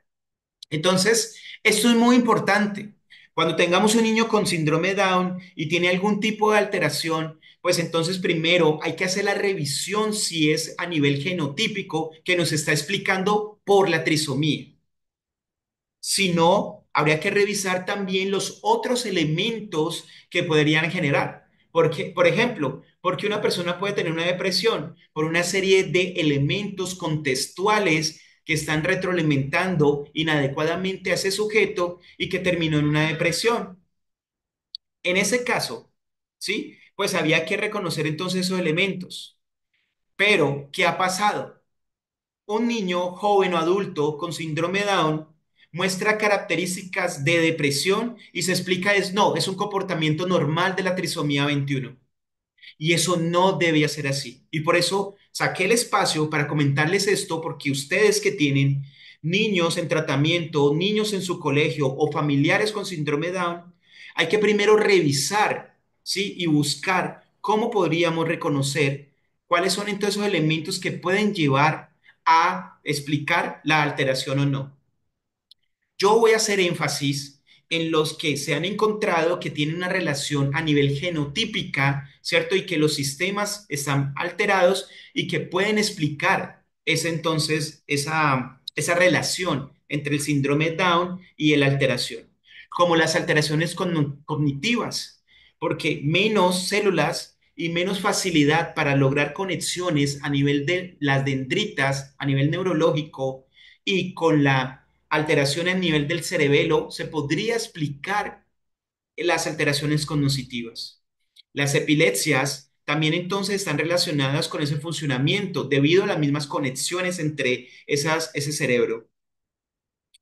Entonces, esto es muy importante. Cuando tengamos un niño con síndrome Down y tiene algún tipo de alteración, pues entonces primero hay que hacer la revisión si es a nivel genotípico que nos está explicando por la trisomía. Si no, habría que revisar también los otros elementos que podrían generar. Porque, por ejemplo, porque una persona puede tener una depresión por una serie de elementos contextuales que están retroalimentando inadecuadamente a ese sujeto y que terminó en una depresión. En ese caso, ¿sí? Pues había que reconocer entonces esos elementos. Pero, ¿qué ha pasado? Un niño, joven o adulto con síndrome Down muestra características de depresión y se explica es no, es un comportamiento normal de la trisomía 21. Y eso no debía ser así. Y por eso saqué el espacio para comentarles esto, porque ustedes que tienen niños en tratamiento, niños en su colegio o familiares con síndrome Down, hay que primero revisar, ¿sí? Y buscar cómo podríamos reconocer cuáles son entonces esos elementos que pueden llevar a explicar la alteración o no. Yo voy a hacer énfasis en los que se han encontrado que tienen una relación a nivel genotípica, ¿cierto? Y que los sistemas están alterados y que pueden explicar esa relación entre el síndrome Down y la alteración, como las alteraciones cognitivas, porque menos células y menos facilidad para lograr conexiones a nivel de las dendritas, a nivel neurológico y con la alteración a nivel del cerebelo, se podría explicar las alteraciones cognitivas. Las epilepsias también entonces están relacionadas con ese funcionamiento debido a las mismas conexiones entre ese cerebro.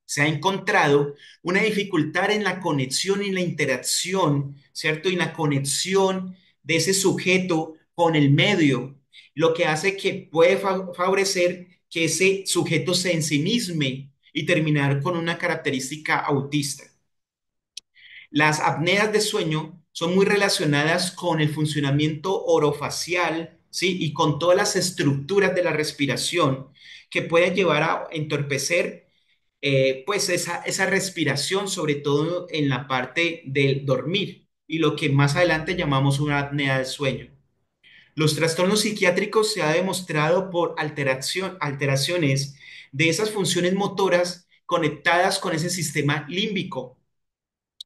Se ha encontrado una dificultad en la conexión y la interacción, ¿cierto? Y la conexión de ese sujeto con el medio, lo que hace que puede favorecer que ese sujeto se ensimisme y terminar con una característica autista. Las apneas de sueño son muy relacionadas con el funcionamiento orofacial, ¿sí? Y con todas las estructuras de la respiración que pueden llevar a entorpecer pues esa respiración, sobre todo en la parte del dormir y lo que más adelante llamamos una apnea del sueño. Los trastornos psiquiátricos se ha demostrado por alteraciones de esas funciones motoras conectadas con ese sistema límbico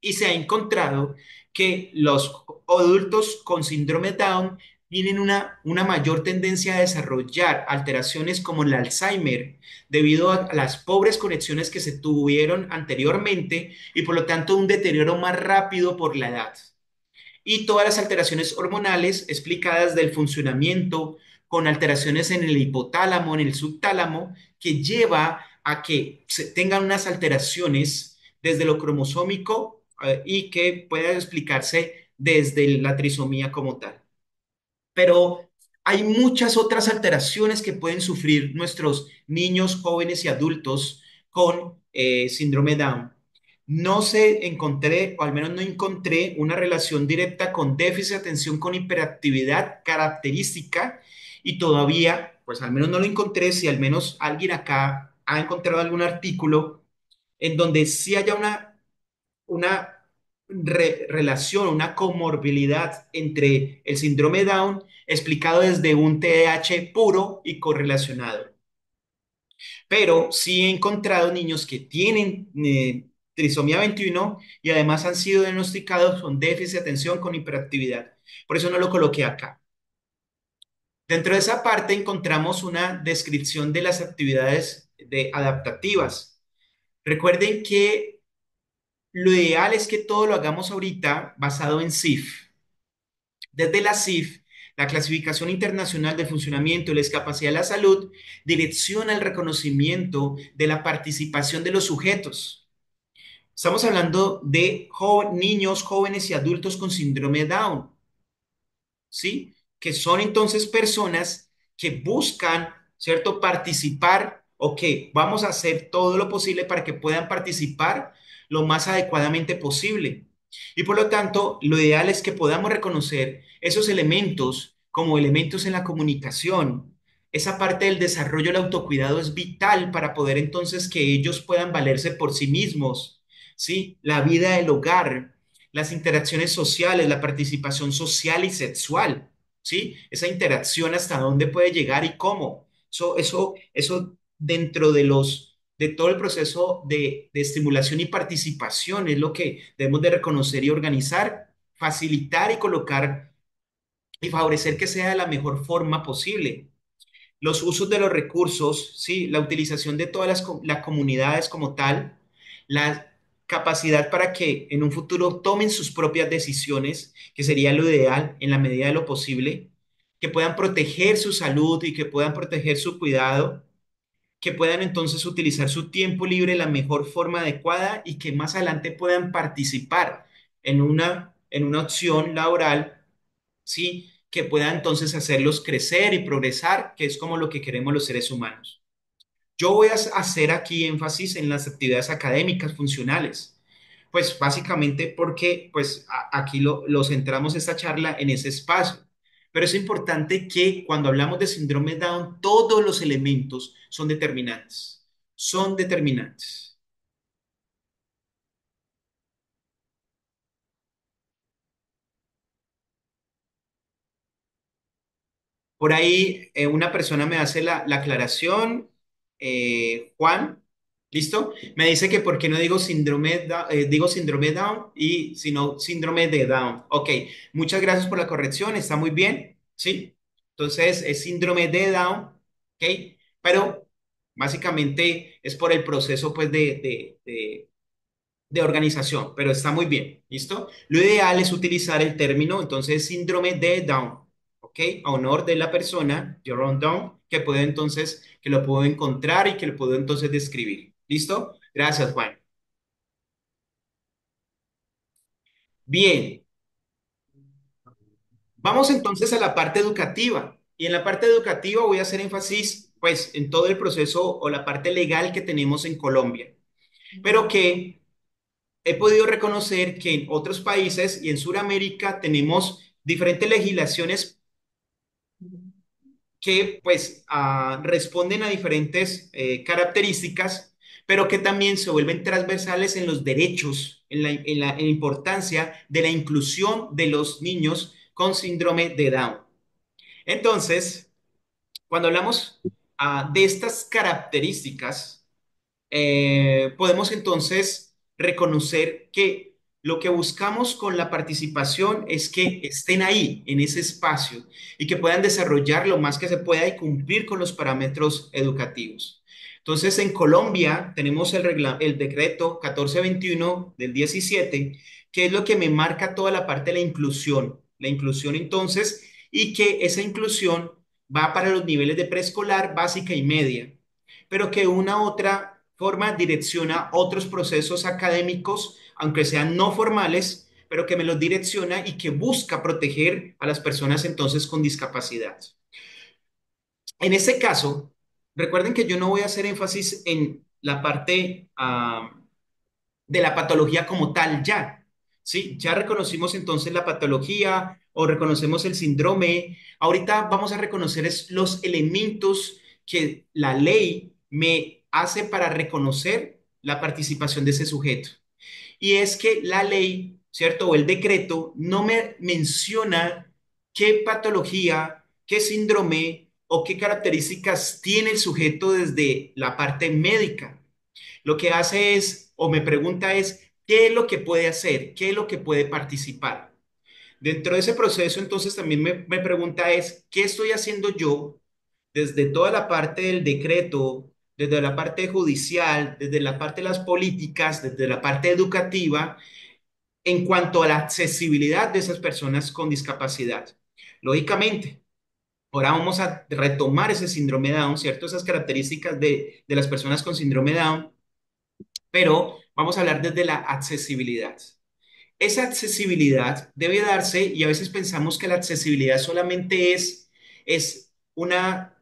y se ha encontrado que los adultos con síndrome Down tienen una mayor tendencia a desarrollar alteraciones como el Alzheimer debido a las pobres conexiones que se tuvieron anteriormente y por lo tanto un deterioro más rápido por la edad y todas las alteraciones hormonales explicadas del funcionamiento con alteraciones en el hipotálamo, en el subtálamo, que lleva a que se tengan unas alteraciones desde lo cromosómico y que puedan explicarse desde la trisomía como tal. Pero hay muchas otras alteraciones que pueden sufrir nuestros niños, jóvenes y adultos con síndrome Down. No se encontré, o al menos no encontré, una relación directa con déficit de atención con hiperactividad característica y todavía, pues al menos no lo encontré, si al menos alguien acá ha encontrado algún artículo en donde sí haya una relación, una comorbilidad entre el síndrome Down explicado desde un TDAH puro y correlacionado. Pero sí he encontrado niños que tienen trisomía 21 y además han sido diagnosticados con déficit de atención con hiperactividad. Por eso no lo coloqué acá. Dentro de esa parte encontramos una descripción de las actividades adaptativas. Recuerden que lo ideal es que todo lo hagamos ahorita basado en CIF. Desde la CIF, la Clasificación Internacional de Funcionamiento y la Discapacidad de la Salud, direcciona el reconocimiento de la participación de los sujetos. Estamos hablando de niños, jóvenes y adultos con síndrome Down. ¿Sí? Que son entonces personas que buscan, ¿cierto?, participar o que vamos a hacer todo lo posible para que puedan participar lo más adecuadamente posible. Y por lo tanto, lo ideal es que podamos reconocer esos elementos como elementos en la comunicación. Esa parte del desarrollo del autocuidado es vital para poder entonces que ellos puedan valerse por sí mismos, ¿sí? La vida del hogar, las interacciones sociales, la participación social y sexual, ¿sí? Esa interacción hasta dónde puede llegar y cómo. Eso dentro de todo el proceso de estimulación y participación es lo que debemos de reconocer y organizar, facilitar y colocar y favorecer que sea de la mejor forma posible los usos de los recursos, ¿sí? La utilización de todas las comunidades como tal, la capacidad para que en un futuro tomen sus propias decisiones, que sería lo ideal en la medida de lo posible, que puedan proteger su salud y que puedan proteger su cuidado, que puedan entonces utilizar su tiempo libre de la mejor forma adecuada y que más adelante puedan participar en una opción laboral, ¿sí? Que pueda entonces hacerlos crecer y progresar, que es como lo que queremos los seres humanos. Yo voy a hacer aquí énfasis en las actividades académicas funcionales, pues básicamente porque pues aquí lo centramos esta charla en ese espacio. Pero es importante que cuando hablamos de síndrome Down, todos los elementos son determinantes. Son determinantes. Por ahí una persona me hace la aclaración, Juan. ¿Listo? Me dice que por qué no digo digo síndrome Down y sino síndrome de Down. Ok, muchas gracias por la corrección, está muy bien, ¿sí? Entonces es síndrome de Down, ¿ok? Pero básicamente es por el proceso pues de organización, pero está muy bien, ¿listo? Lo ideal es utilizar el término, entonces, síndrome de Down, ¿ok? A honor de la persona, Jerome Down, que puedo entonces, que lo puedo encontrar y que lo puedo entonces describir, ¿listo? Gracias, Juan. Bien, vamos entonces a la parte educativa. Y en la parte educativa voy a hacer énfasis, pues, en todo el proceso o la parte legal que tenemos en Colombia, pero que he podido reconocer que en otros países y en Sudamérica tenemos diferentes legislaciones que pues responden a diferentes características, pero que también se vuelven transversales en los derechos, en la importancia de la inclusión de los niños con síndrome de Down. Entonces, cuando hablamos de estas características, podemos entonces reconocer que lo que buscamos con la participación es que estén ahí, en ese espacio, y que puedan desarrollar lo más que se pueda y cumplir con los parámetros educativos. Entonces, en Colombia tenemos el decreto 1421 del 17, que es lo que me marca toda la parte de la inclusión. La inclusión entonces, y que esa inclusión va para los niveles de preescolar, básica y media, pero que una otra forma direcciona otros procesos académicos, aunque sean no formales, pero que me los direcciona y que busca proteger a las personas entonces con discapacidad. En ese caso, recuerden que yo no voy a hacer énfasis en la parte de la patología como tal ya. Sí, ya reconocimos entonces la patología o reconocemos el síndrome. Ahorita vamos a reconocer los elementos que la ley me hace para reconocer la participación de ese sujeto. Y es que la ley, ¿cierto? O el decreto no me menciona qué patología, qué síndrome o qué características tiene el sujeto desde la parte médica. Lo que hace es, o me pregunta es, ¿qué es lo que puede hacer? ¿Qué es lo que puede participar? Dentro de ese proceso, entonces también me pregunta es, ¿qué estoy haciendo yo desde toda la parte del decreto, desde la parte judicial, desde la parte de las políticas, desde la parte educativa, en cuanto a la accesibilidad de esas personas con discapacidad? Lógicamente, ahora vamos a retomar ese síndrome de Down, ¿cierto? Esas características de las personas con síndrome de Down, pero vamos a hablar desde la accesibilidad. Esa accesibilidad debe darse y a veces pensamos que la accesibilidad solamente es una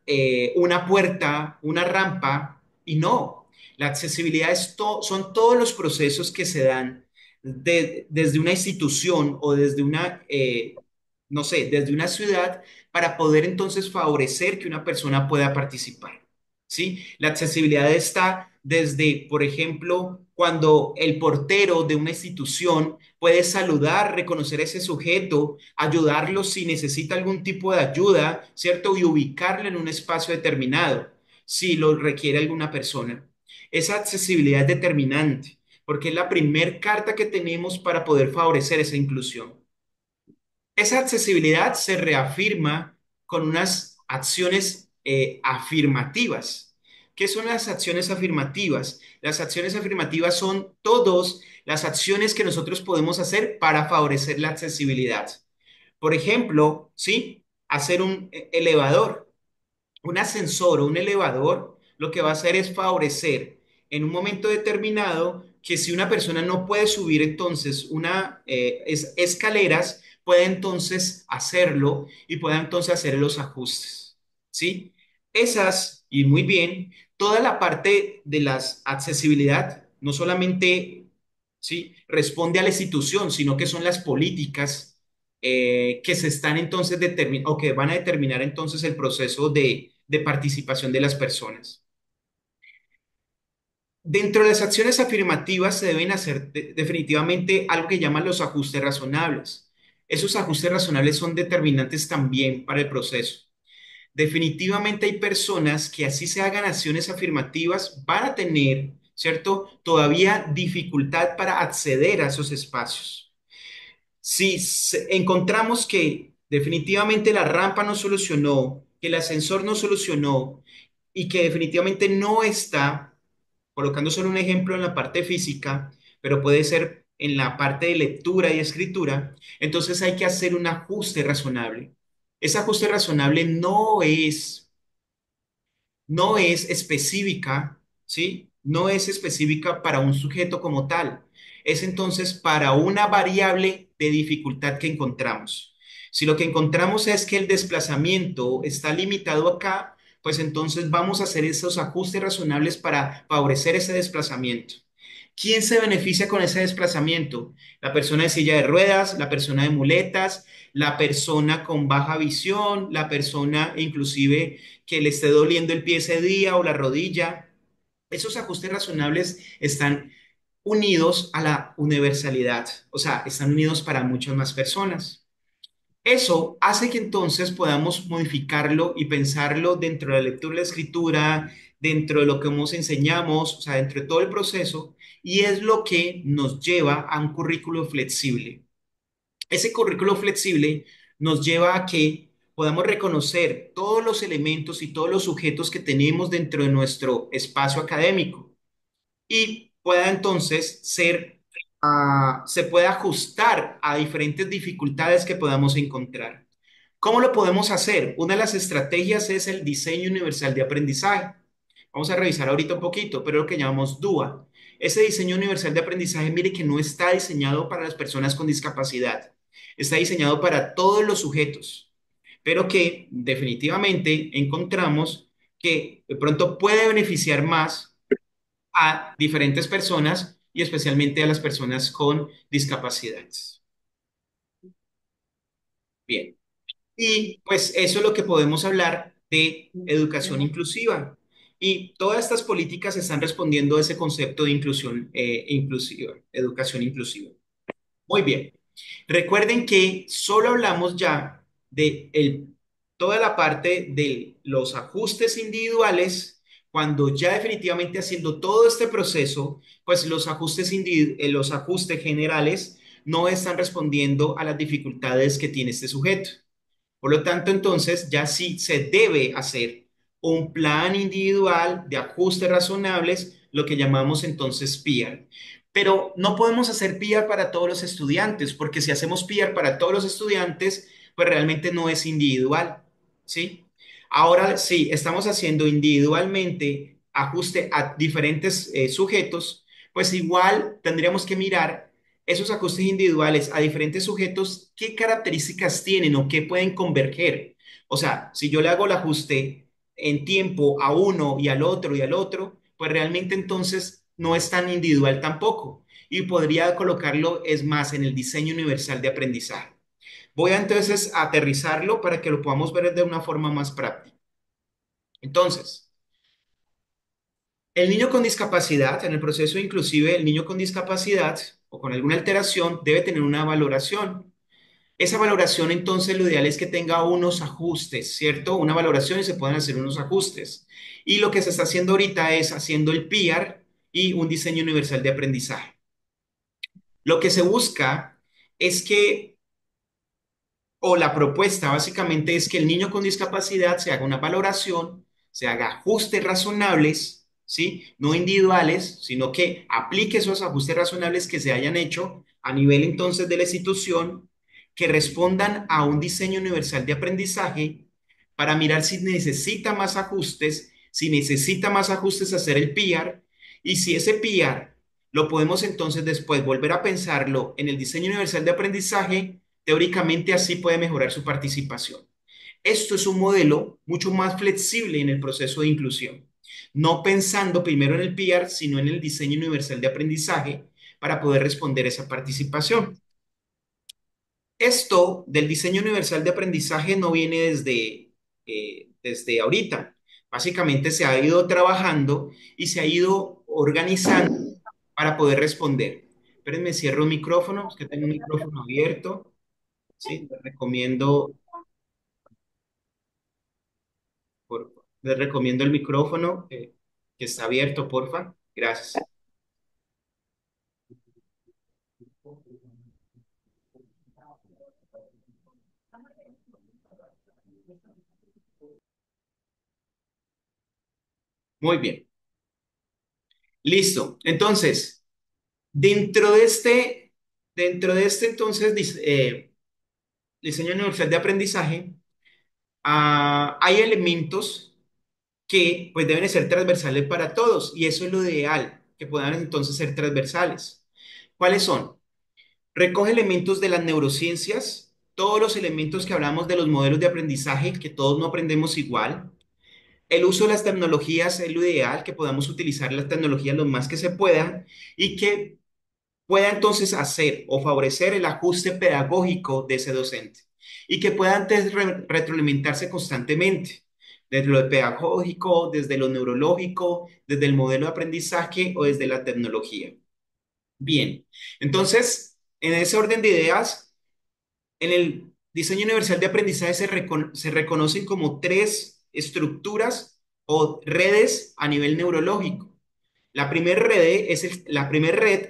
puerta, una rampa, y no. La accesibilidad son todos los procesos que se dan desde una institución o desde no sé, desde una ciudad para poder entonces favorecer que una persona pueda participar. ¿Sí? La accesibilidad está desde, por ejemplo, cuando el portero de una institución puede saludar, reconocer a ese sujeto, ayudarlo si necesita algún tipo de ayuda, ¿cierto? Y ubicarlo en un espacio determinado, si lo requiere alguna persona. Esa accesibilidad es determinante, porque es la primer carta que tenemos para poder favorecer esa inclusión. Esa accesibilidad se reafirma con unas acciones afirmativas. ¿Qué son las acciones afirmativas? Las acciones afirmativas son todas las acciones que nosotros podemos hacer para favorecer la accesibilidad. Por ejemplo, ¿sí? Hacer un elevador, un ascensor o un elevador, lo que va a hacer es favorecer en un momento determinado que si una persona no puede subir entonces escaleras, puede entonces hacerlo y pueda entonces hacer los ajustes, ¿sí? Esas, y muy bien, toda la parte de la accesibilidad no solamente, ¿sí? Responde a la institución, sino que son las políticas que se están entonces determinando o que van a determinar entonces el proceso de participación de las personas. Dentro de las acciones afirmativas se deben hacer definitivamente algo que llaman los ajustes razonables. Esos ajustes razonables son determinantes también para el proceso. Definitivamente hay personas que así se hagan acciones afirmativas van a tener ¿cierto? Todavía dificultad para acceder a esos espacios. Si encontramos que definitivamente la rampa no solucionó, que el ascensor no solucionó y que definitivamente no está, colocando solo un ejemplo en la parte física, pero puede ser en la parte de lectura y escritura, entonces hay que hacer un ajuste razonable. Ese ajuste razonable no es específica, ¿sí? No es específica para un sujeto como tal. Es entonces para una variable de dificultad que encontramos. Si lo que encontramos es que el desplazamiento está limitado acá, pues entonces vamos a hacer esos ajustes razonables para favorecer ese desplazamiento. ¿Quién se beneficia con ese desplazamiento? La persona de silla de ruedas, la persona de muletas, la persona con baja visión, la persona inclusive que le esté doliendo el pie ese día o la rodilla. Esos ajustes razonables están unidos a la universalidad, o sea, están unidos para muchas más personas. Eso hace que entonces podamos modificarlo y pensarlo dentro de la lectura y la escritura, dentro de lo que nos enseñamos, o sea, dentro de todo el proceso, y es lo que nos lleva a un currículo flexible. Ese currículo flexible nos lleva a que podamos reconocer todos los elementos y todos los sujetos que tenemos dentro de nuestro espacio académico y pueda entonces se puede ajustar a diferentes dificultades que podamos encontrar. ¿Cómo lo podemos hacer? Una de las estrategias es el diseño universal de aprendizaje. Vamos a revisar ahorita un poquito, pero lo que llamamos DUA. Ese diseño universal de aprendizaje, mire que no está diseñado para las personas con discapacidad, está diseñado para todos los sujetos, pero que definitivamente encontramos que de pronto puede beneficiar más a diferentes personas y especialmente a las personas con discapacidades. Bien. Y pues eso es lo que podemos hablar de educación inclusiva. Y todas estas políticas están respondiendo a ese concepto de inclusión inclusiva, educación inclusiva. Muy bien. Recuerden que solo hablamos ya de toda la parte de los ajustes individuales, cuando ya definitivamente haciendo todo este proceso, pues los ajustes generales no están respondiendo a las dificultades que tiene este sujeto. Por lo tanto, entonces ya sí se debe hacer un plan individual de ajustes razonables, lo que llamamos entonces PIAR. Pero no podemos hacer PIAR para todos los estudiantes, porque si hacemos PIAR para todos los estudiantes, pues realmente no es individual, ¿sí? Ahora sí, estamos haciendo individualmente ajuste a diferentes sujetos, pues igual tendríamos que mirar esos ajustes individuales a diferentes sujetos, ¿qué características tienen o qué pueden converger? O sea, si yo le hago el ajuste en tiempo a uno y al otro, pues realmente entonces no es tan individual tampoco. Y podría colocarlo, es más, en el diseño universal de aprendizaje. Voy a entonces a aterrizarlo para que lo podamos ver de una forma más práctica. Entonces, el niño con discapacidad, en el proceso inclusive, el niño con discapacidad o con alguna alteración debe tener una valoración. Esa valoración, entonces, lo ideal es que tenga unos ajustes, ¿cierto? Una valoración y se pueden hacer unos ajustes. Y lo que se está haciendo ahorita es haciendo el PIAR y un diseño universal de aprendizaje. Lo que se busca es que o la propuesta básicamente es que el niño con discapacidad se haga una valoración, se haga ajustes razonables, ¿sí? No individuales, sino que aplique esos ajustes razonables que se hayan hecho a nivel entonces de la institución, que respondan a un diseño universal de aprendizaje para mirar si necesita más ajustes, si necesita más ajustes hacer el PIAR y si ese PIAR lo podemos entonces después volver a pensarlo en el diseño universal de aprendizaje. Teóricamente así puede mejorar su participación. Esto es un modelo mucho más flexible en el proceso de inclusión, no pensando primero en el PIAR, sino en el diseño universal de aprendizaje para poder responder a esa participación. Esto del diseño universal de aprendizaje no viene desde ahorita. Básicamente se ha ido trabajando y se ha ido organizando para poder responder. Espérenme, cierro el micrófono, es que tengo un micrófono abierto. Sí, les recomiendo el micrófono que está abierto, porfa. Gracias. Muy bien. Listo. Entonces, dentro de este, dentro de este entonces diseño universal de aprendizaje, hay elementos que pues deben ser transversales para todos y eso es lo ideal, que puedan entonces ser transversales. ¿Cuáles son? Recoge elementos de las neurociencias, todos los elementos que hablamos de los modelos de aprendizaje, que todos no aprendemos igual. El uso de las tecnologías es lo ideal, que podamos utilizar las tecnologías lo más que se puedan y que pueda entonces hacer o favorecer el ajuste pedagógico de ese docente y que pueda antes retroalimentarse constantemente, desde lo pedagógico, desde lo neurológico, desde el modelo de aprendizaje o desde la tecnología. Bien, entonces, en ese orden de ideas, en el diseño universal de aprendizaje se reconocen como tres estructuras o redes a nivel neurológico. La primera red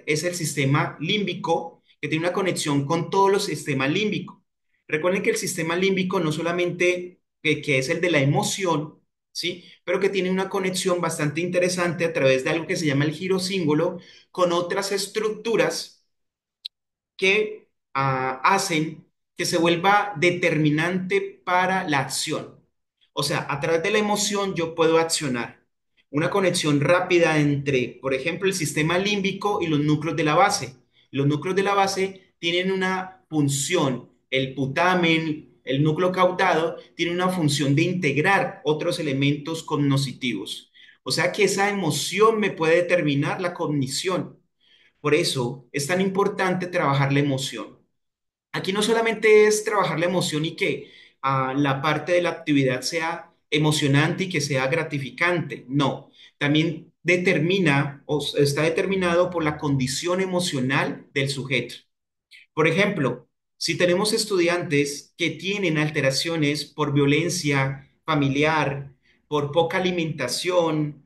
es el sistema límbico, que tiene una conexión con todos los sistemas límbicos. Recuerden que el sistema límbico no solamente que es el de la emoción, ¿sí? Pero que tiene una conexión bastante interesante a través de algo que se llama el girosímbolo con otras estructuras que hacen que se vuelva determinante para la acción. O sea, a través de la emoción yo puedo accionar. Una conexión rápida entre, por ejemplo, el sistema límbico y los núcleos de la base. Los núcleos de la base tienen una función, el putamen, el núcleo caudado, tiene una función de integrar otros elementos cognitivos. O sea que esa emoción me puede determinar la cognición. Por eso es tan importante trabajar la emoción. Aquí no solamente es trabajar la emoción y que la parte de la actividad sea emocionante y que sea gratificante, no, también determina o está determinado por la condición emocional del sujeto. Por ejemplo, si tenemos estudiantes que tienen alteraciones por violencia familiar, por poca alimentación,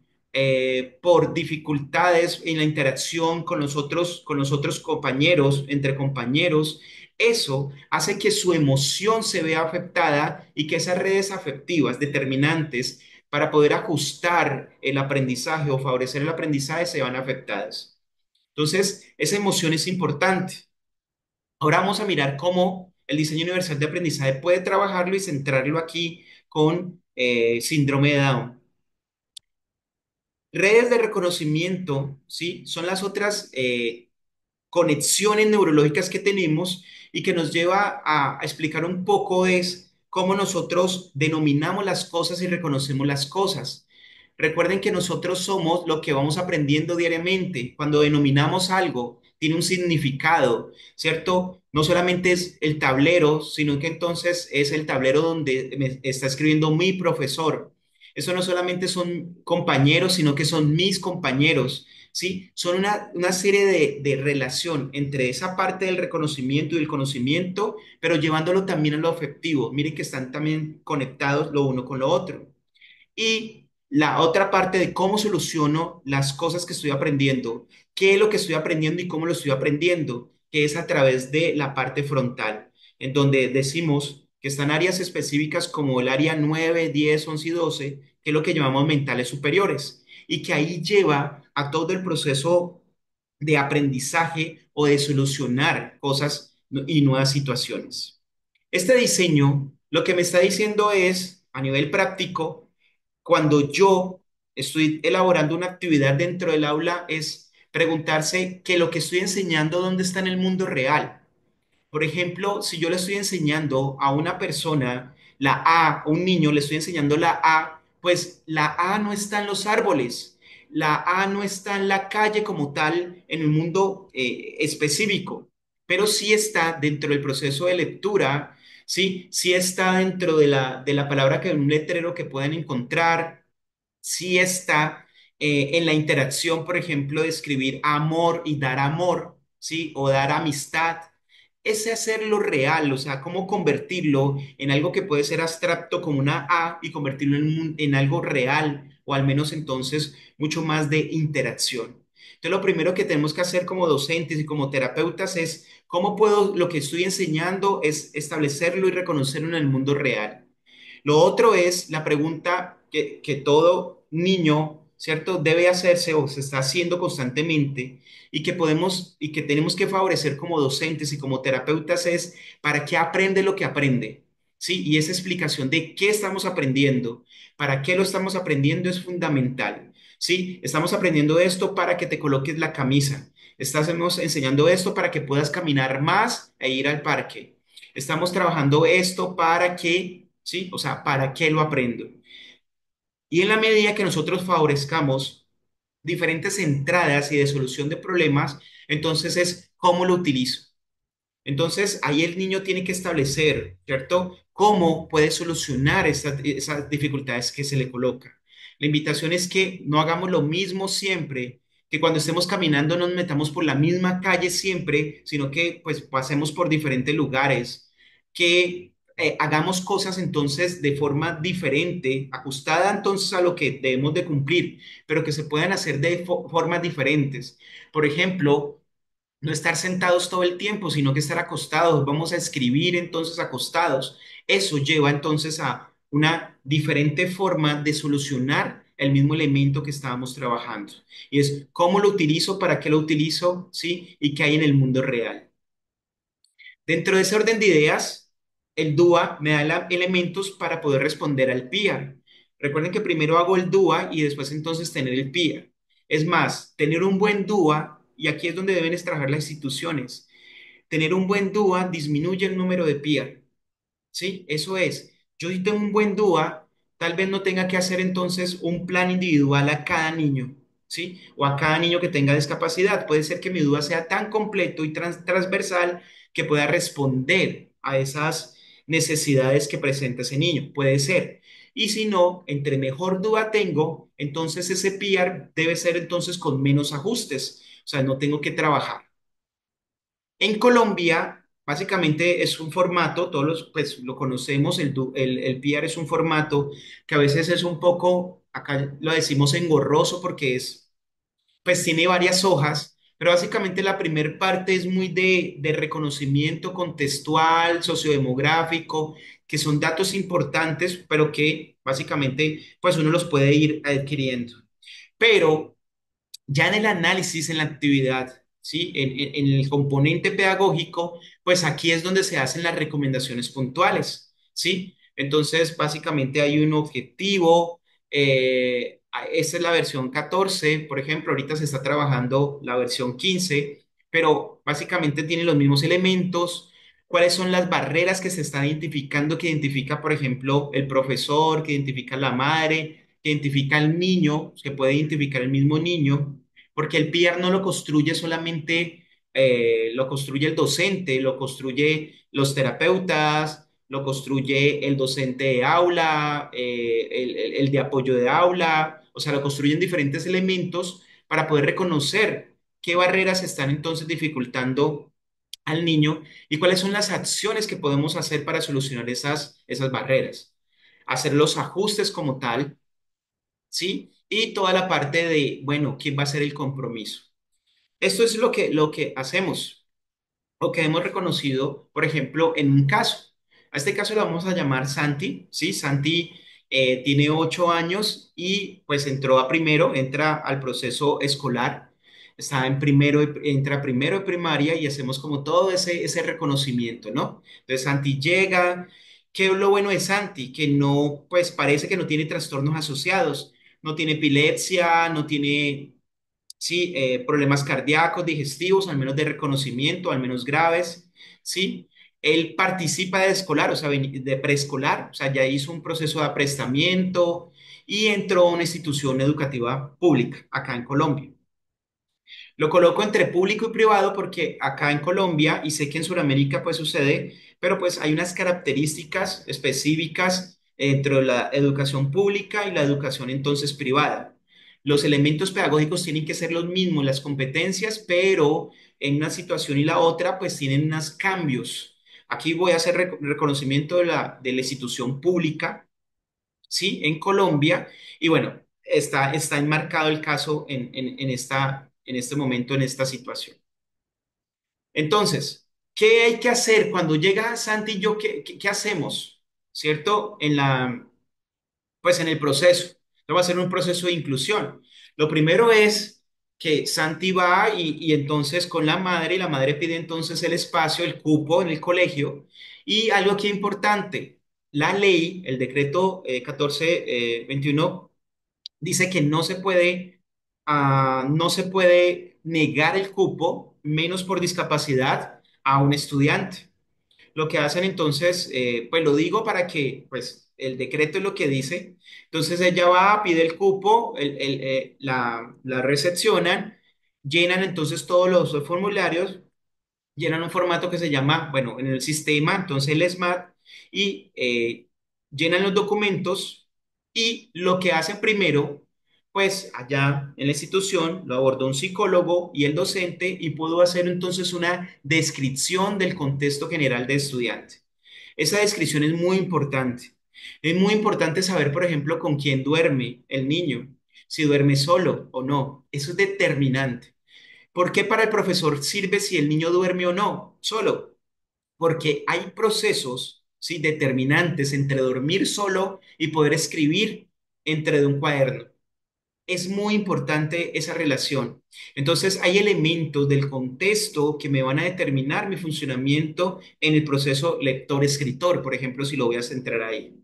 por dificultades en la interacción con los otros compañeros, entre compañeros, eso hace que su emoción se vea afectada y que esas redes afectivas determinantes para poder ajustar el aprendizaje o favorecer el aprendizaje se van afectadas. Entonces, esa emoción es importante. Ahora vamos a mirar cómo el diseño universal de aprendizaje puede trabajarlo y centrarlo aquí con síndrome de Down. Redes de reconocimiento, ¿sí? Son las otras conexiones neurológicas que tenemos y que nos lleva a explicar un poco es cómo nosotros denominamos las cosas y reconocemos las cosas. Recuerden que nosotros somos lo que vamos aprendiendo diariamente. Cuando denominamos algo, tiene un significado, ¿cierto? No solamente es el tablero, sino que entonces es el tablero donde me está escribiendo mi profesor. Eso no solamente son compañeros, sino que son mis compañeros. ¿Sí? Son una serie de relación entre esa parte del reconocimiento y el conocimiento, pero llevándolo también a lo afectivo. Miren que están también conectados lo uno con lo otro. Y la otra parte de cómo soluciono las cosas que estoy aprendiendo, qué es lo que estoy aprendiendo y cómo lo estoy aprendiendo, que es a través de la parte frontal, en donde decimos que están áreas específicas como el área 9, 10, 11 y 12, que es lo que llamamos mentales superiores, y que ahí lleva a todo el proceso de aprendizaje o de solucionar cosas y nuevas situaciones. Este diseño lo que me está diciendo es, a nivel práctico, cuando yo estoy elaborando una actividad dentro del aula es preguntarse que lo que estoy enseñando, ¿dónde está en el mundo real? Por ejemplo, si yo le estoy enseñando a una persona la A, a un niño le estoy enseñando la A, pues la A no está en los árboles, la A no está en la calle como tal, en un mundo específico, pero sí está dentro del proceso de lectura, sí, sí está dentro de la palabra que un letrero que pueden encontrar, sí está en la interacción, por ejemplo, de escribir amor y dar amor, ¿sí? O dar amistad. Ese hacerlo real, o sea, cómo convertirlo en algo que puede ser abstracto como una A y convertirlo en algo real o al menos entonces mucho más de interacción. Entonces, lo primero que tenemos que hacer como docentes y como terapeutas es cómo puedo, lo que estoy enseñando es establecerlo y reconocerlo en el mundo real. Lo otro es la pregunta que todo niño, ¿cierto?, debe hacerse o se está haciendo constantemente y que podemos y que tenemos que favorecer como docentes y como terapeutas es ¿para qué aprende lo que aprende? Sí, y esa explicación de qué estamos aprendiendo, para qué lo estamos aprendiendo es fundamental. Sí, estamos aprendiendo esto para que te coloques la camisa. Estamos enseñando esto para que puedas caminar más e ir al parque. Estamos trabajando esto para que, ¿sí? O sea, ¿para qué lo aprendo? Y en la medida que nosotros favorezcamos diferentes entradas y de solución de problemas, entonces es cómo lo utilizo. Entonces, ahí el niño tiene que establecer, ¿cierto?, cómo puede solucionar esas dificultades que se le colocan. La invitación es que no hagamos lo mismo siempre, que cuando estemos caminando nos metamos por la misma calle siempre, sino que pues pasemos por diferentes lugares, que hagamos cosas entonces de forma diferente, ajustada entonces a lo que debemos de cumplir, pero que se puedan hacer de formas diferentes. Por ejemplo, no estar sentados todo el tiempo, sino que estar acostados. Vamos a escribir entonces acostados. Eso lleva entonces a una diferente forma de solucionar el mismo elemento que estábamos trabajando. Y es cómo lo utilizo, para qué lo utilizo, ¿sí? Y qué hay en el mundo real. Dentro de ese orden de ideas, el DUA me da elementos para poder responder al PIA. Recuerden que primero hago el DUA y después entonces tener el PIA. Es más, tener un buen DUA, y aquí es donde deben trabajar las instituciones, tener un buen DUA disminuye el número de PIA. ¿Sí? Eso es. Yo si tengo un buen DUA, tal vez no tenga que hacer entonces un plan individual a cada niño, ¿sí? O a cada niño que tenga discapacidad. Puede ser que mi DUA sea tan completo y transversal que pueda responder a esas necesidades que presenta ese niño. Puede ser. Y si no, entre mejor DUA tengo, entonces ese PIAR debe ser entonces con menos ajustes. O sea, no tengo que trabajar. En Colombia, básicamente es un formato, todos los, pues lo conocemos, el PR es un formato que a veces es un poco, acá lo decimos engorroso porque es, pues tiene varias hojas, pero básicamente la primer parte es muy de reconocimiento contextual, sociodemográfico, que son datos importantes, pero que básicamente pues uno los puede ir adquiriendo. Pero ya en el análisis, en la actividad, ¿sí? En el componente pedagógico, pues aquí es donde se hacen las recomendaciones puntuales, ¿sí? Entonces, básicamente hay un objetivo, esta es la versión 14, por ejemplo, ahorita se está trabajando la versión 15, pero básicamente tiene los mismos elementos. ¿Cuáles son las barreras que se están identificando, que identifica, por ejemplo, el profesor, que identifica la madre, que identifica el niño, que puede identificar el mismo niño? Porque el PR no lo construye solamente, lo construye el docente, lo construye los terapeutas, lo construye el docente de aula, el de apoyo de aula, o sea, lo construyen diferentes elementos para poder reconocer qué barreras están entonces dificultando al niño y cuáles son las acciones que podemos hacer para solucionar esas barreras. Hacer los ajustes como tal, ¿sí? Y toda la parte de, bueno, ¿quién va a ser el compromiso? Esto es lo que hacemos o que hemos reconocido, por ejemplo, en un caso. A este caso lo vamos a llamar Santi, ¿sí? Santi tiene 8 años y pues entró a primero, entra al proceso escolar, está en primero, entra primero de primaria y hacemos como todo ese reconocimiento, ¿no? Entonces Santi llega, ¿qué es lo bueno de Santi? Que no, pues parece que no tiene trastornos asociados, no tiene epilepsia, no tiene, ¿sí? Problemas cardíacos, digestivos, al menos de reconocimiento, al menos graves, ¿sí? Él participa de escolar, o sea, de preescolar, o sea, ya hizo un proceso de aprestamiento y entró a una institución educativa pública acá en Colombia. Lo coloco entre público y privado porque acá en Colombia, y sé que en Sudamérica pues sucede, pero pues hay unas características específicas entre la educación pública y la educación entonces privada. Los elementos pedagógicos tienen que ser los mismos, las competencias, pero en una situación y la otra pues tienen unos cambios. Aquí voy a hacer reconocimiento de la institución pública, ¿sí? En Colombia. Y bueno, está enmarcado el caso en este momento, en esta situación. Entonces, ¿qué hay que hacer cuando llega Santi y yo? ¿Qué hacemos? ¿Cierto? Pues en el proceso. Esto va a ser un proceso de inclusión. Lo primero es que Santi va y entonces con la madre, y la madre pide entonces el espacio, el cupo en el colegio. Y algo que es importante, la ley, el decreto 1421, dice que no se puede negar el cupo, menos por discapacidad, a un estudiante. Lo que hacen entonces, pues lo digo para que, pues el decreto es lo que dice. Entonces ella va, pide el cupo, la recepcionan, llenan entonces todos los formularios, llenan un formato que se llama, bueno, en el sistema, entonces el SMART, y llenan los documentos y lo que hacen primero, pues allá en la institución lo abordó un psicólogo y el docente y pudo hacer entonces una descripción del contexto general del estudiante. Esa descripción es muy importante. Es muy importante saber, por ejemplo, con quién duerme el niño, si duerme solo o no. Eso es determinante. ¿Por qué para el profesor sirve si el niño duerme o no? Solo porque hay procesos, ¿sí?, determinantes entre dormir solo y poder escribir entre de un cuaderno. Es muy importante esa relación. Entonces, hay elementos del contexto que me van a determinar mi funcionamiento en el proceso lector-escritor, por ejemplo, si lo voy a centrar ahí.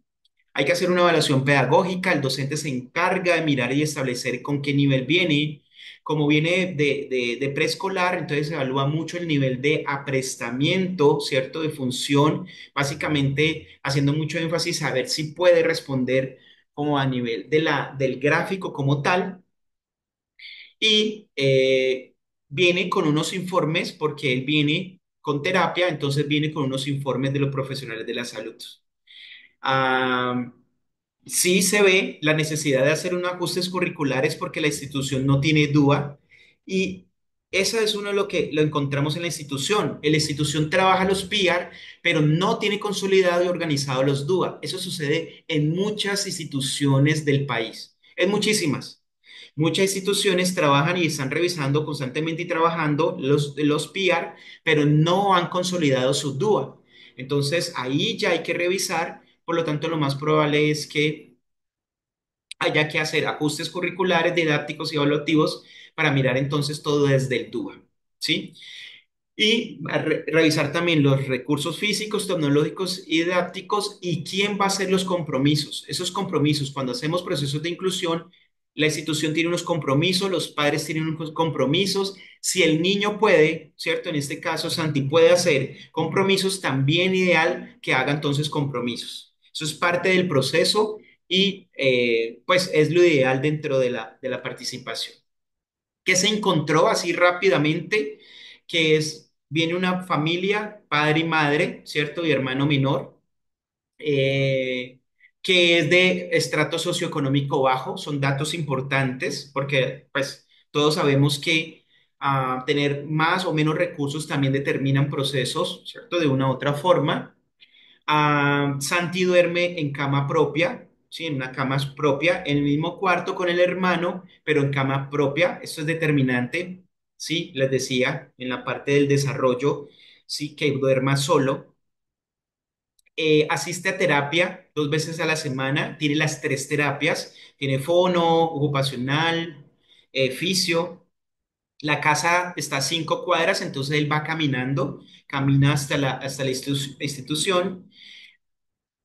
Hay que hacer una evaluación pedagógica, el docente se encarga de mirar y establecer con qué nivel viene. Como viene de preescolar, entonces se evalúa mucho el nivel de aprestamiento, ¿cierto? De función, básicamente haciendo mucho énfasis a ver si puede responder como a nivel del gráfico como tal. Y viene con unos informes, porque él viene con terapia, entonces viene con unos informes de los profesionales de la salud. Ah, sí se ve la necesidad de hacer unos ajustes curriculares porque la institución no tiene DUA y eso es uno de lo que lo encontramos en la institución. La institución trabaja los PIAR, pero no tiene consolidado y organizado los DUA. Eso sucede en muchas instituciones del país, en muchísimas. Muchas instituciones trabajan y están revisando constantemente y trabajando los PIAR, pero no han consolidado su DUA. Entonces ahí ya hay que revisar, por lo tanto lo más probable es que haya que hacer ajustes curriculares, didácticos y evaluativos para mirar entonces todo desde el DUA, ¿sí? Y revisar también los recursos físicos, tecnológicos y didácticos y quién va a hacer los compromisos. Esos compromisos, cuando hacemos procesos de inclusión, la institución tiene unos compromisos, los padres tienen unos compromisos. Si el niño puede, ¿cierto? En este caso, Santi puede hacer compromisos, también ideal que haga entonces compromisos. Eso es parte del proceso y pues es lo ideal dentro de la participación. ¿Qué se encontró así rápidamente? Que es, viene una familia, padre y madre, ¿cierto? Y hermano menor, eh, que es de estrato socioeconómico bajo. Son datos importantes porque, pues, todos sabemos que tener más o menos recursos también determinan procesos, ¿cierto? De una u otra forma. Santi duerme en cama propia, ¿sí? En una cama propia, en el mismo cuarto con el hermano, pero en cama propia. Esto es determinante, ¿sí? Les decía, en la parte del desarrollo, ¿sí? Que duerma solo. Asiste a terapia 2 veces a la semana, tiene las tres terapias, tiene fono, ocupacional, fisio. La casa está a 5 cuadras, entonces él va caminando, camina hasta la institución.